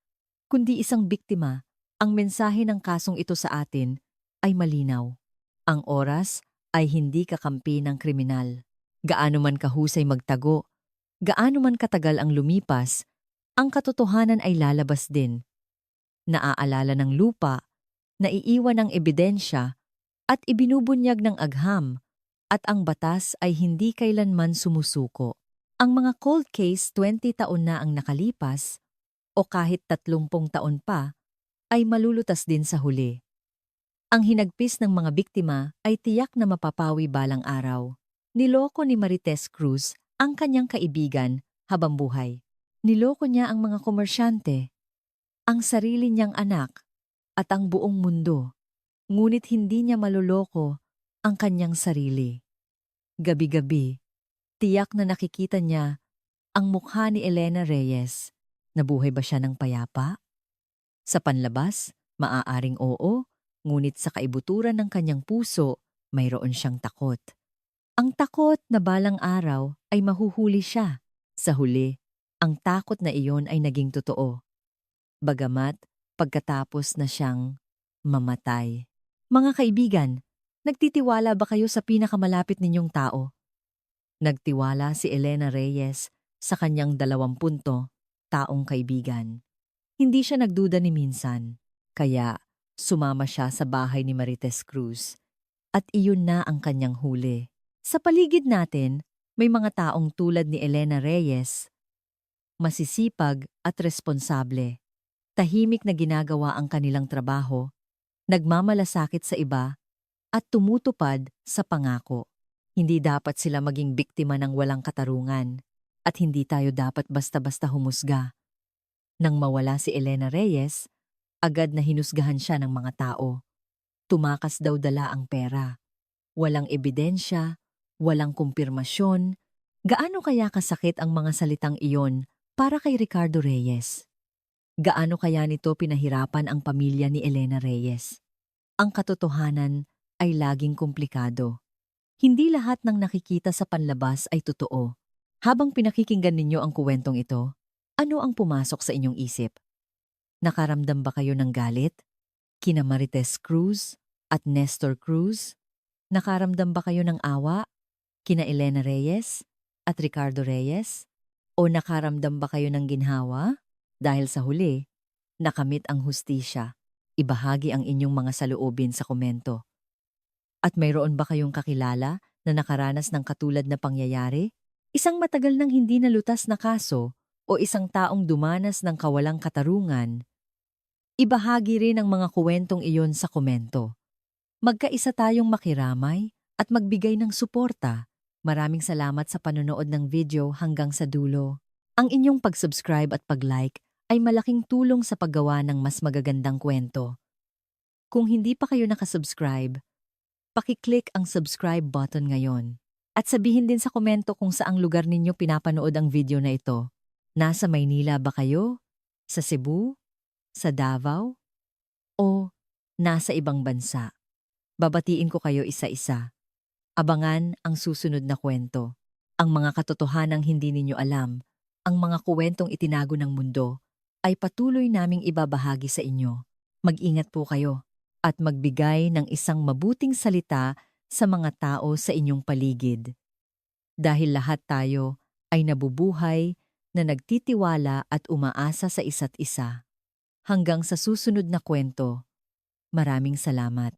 kundi isang biktima. Ang mensahe ng kasong ito sa atin ay malinaw. Ang oras ay hindi kakampi ng kriminal. Gaano man kahusay magtago, Gaano man katagal ang lumipas, ang katotohanan ay lalabas din. Naaalala ng lupa, naiiwan ng ebidensya, at ibinubunyag ng agham, at ang batas ay hindi kailanman sumusuko. Ang mga cold case 20 taon na ang nakalipas, o kahit 30 taon pa, ay malulutas din sa huli. Ang hinagpis ng mga biktima ay tiyak na mapapawi balang araw. Niloko ni Marites Cruz ang kanyang kaibigan habang buhay. Niloko niya ang mga komersyante, ang sarili niyang anak, at ang buong mundo. Ngunit hindi niya maloloko ang kanyang sarili. Gabi-gabi, tiyak na nakikita niya ang mukha ni Elena Reyes. Nabuhay ba siya ng payapa? Sa panlabas, maaaring oo, ngunit sa kaibuturan ng kanyang puso, mayroon siyang takot. Ang takot na balang araw ay mahuhuli siya. Sa huli, ang takot na iyon ay naging totoo. Bagamat pagkatapos na siyang mamatay. Mga kaibigan, nagtitiwala ba kayo sa pinakamalapit ninyong tao? Nagtiwala si Elena Reyes sa kanyang 20 taong kaibigan. Hindi siya nagduda ni minsan, kaya sumama siya sa bahay ni Marites Cruz. At iyon na ang kanyang huli. Sa paligid natin, may mga taong tulad ni Elena Reyes, masisipag at responsable. Tahimik na ginagawa ang kanilang trabaho, nagmamalasakit sa iba, at tumutupad sa pangako. Hindi dapat sila maging biktima ng walang katarungan, at hindi tayo dapat basta-basta humusga. Nang mawala si Elena Reyes, agad na hinusgahan siya ng mga tao. Tumakas daw dala ang pera. Walang ebidensya, walang kumpirmasyon. Gaano kaya kasakit ang mga salitang iyon para kay Ricardo Reyes? Gaano kaya nito pinahirapan ang pamilya ni Elena Reyes? Ang katotohanan ay laging komplikado. Hindi lahat ng nakikita sa panlabas ay totoo. Habang pinakikinggan ninyo ang kuwentong ito, ano ang pumasok sa inyong isip? Nakaramdam ba kayo ng galit? Kina Marites Cruz at Nestor Cruz? Nakaramdam ba kayo ng awa? Kina Elena Reyes at Ricardo Reyes? O nakaramdam ba kayo ng ginhawa? Dahil sa huli, nakamit ang hustisya. Ibahagi ang inyong mga saloobin sa komento. At mayroon ba kayong kakilala na nakaranas ng katulad na pangyayari? Isang matagal nang hindi nalutas na kaso o isang taong dumanas ng kawalang katarungan? Ibahagi rin ang mga kuwentong iyon sa komento. Magkaisa tayong makiramay at magbigay ng suporta. Maraming salamat sa panonood ng video hanggang sa dulo. Ang inyong pag-subscribe at pag-like ay malaking tulong sa paggawa ng mas magagandang kwento. Kung hindi pa kayo nakasubscribe, paki-click ang subscribe button ngayon. At sabihin din sa komento kung saang lugar ninyo pinapanood ang video na ito. Nasa Maynila ba kayo? Sa Cebu? Sa Davao? O nasa ibang bansa? Babatiin ko kayo isa-isa. Abangan ang susunod na kwento. Ang mga katotohanang hindi ninyo alam, ang mga kuwentong itinago ng mundo, ay patuloy naming ibabahagi sa inyo. Mag-ingat po kayo at magbigay ng isang mabuting salita sa mga tao sa inyong paligid. Dahil lahat tayo ay nabubuhay na nagtitiwala at umaasa sa isa't isa. Hanggang sa susunod na kwento, maraming salamat.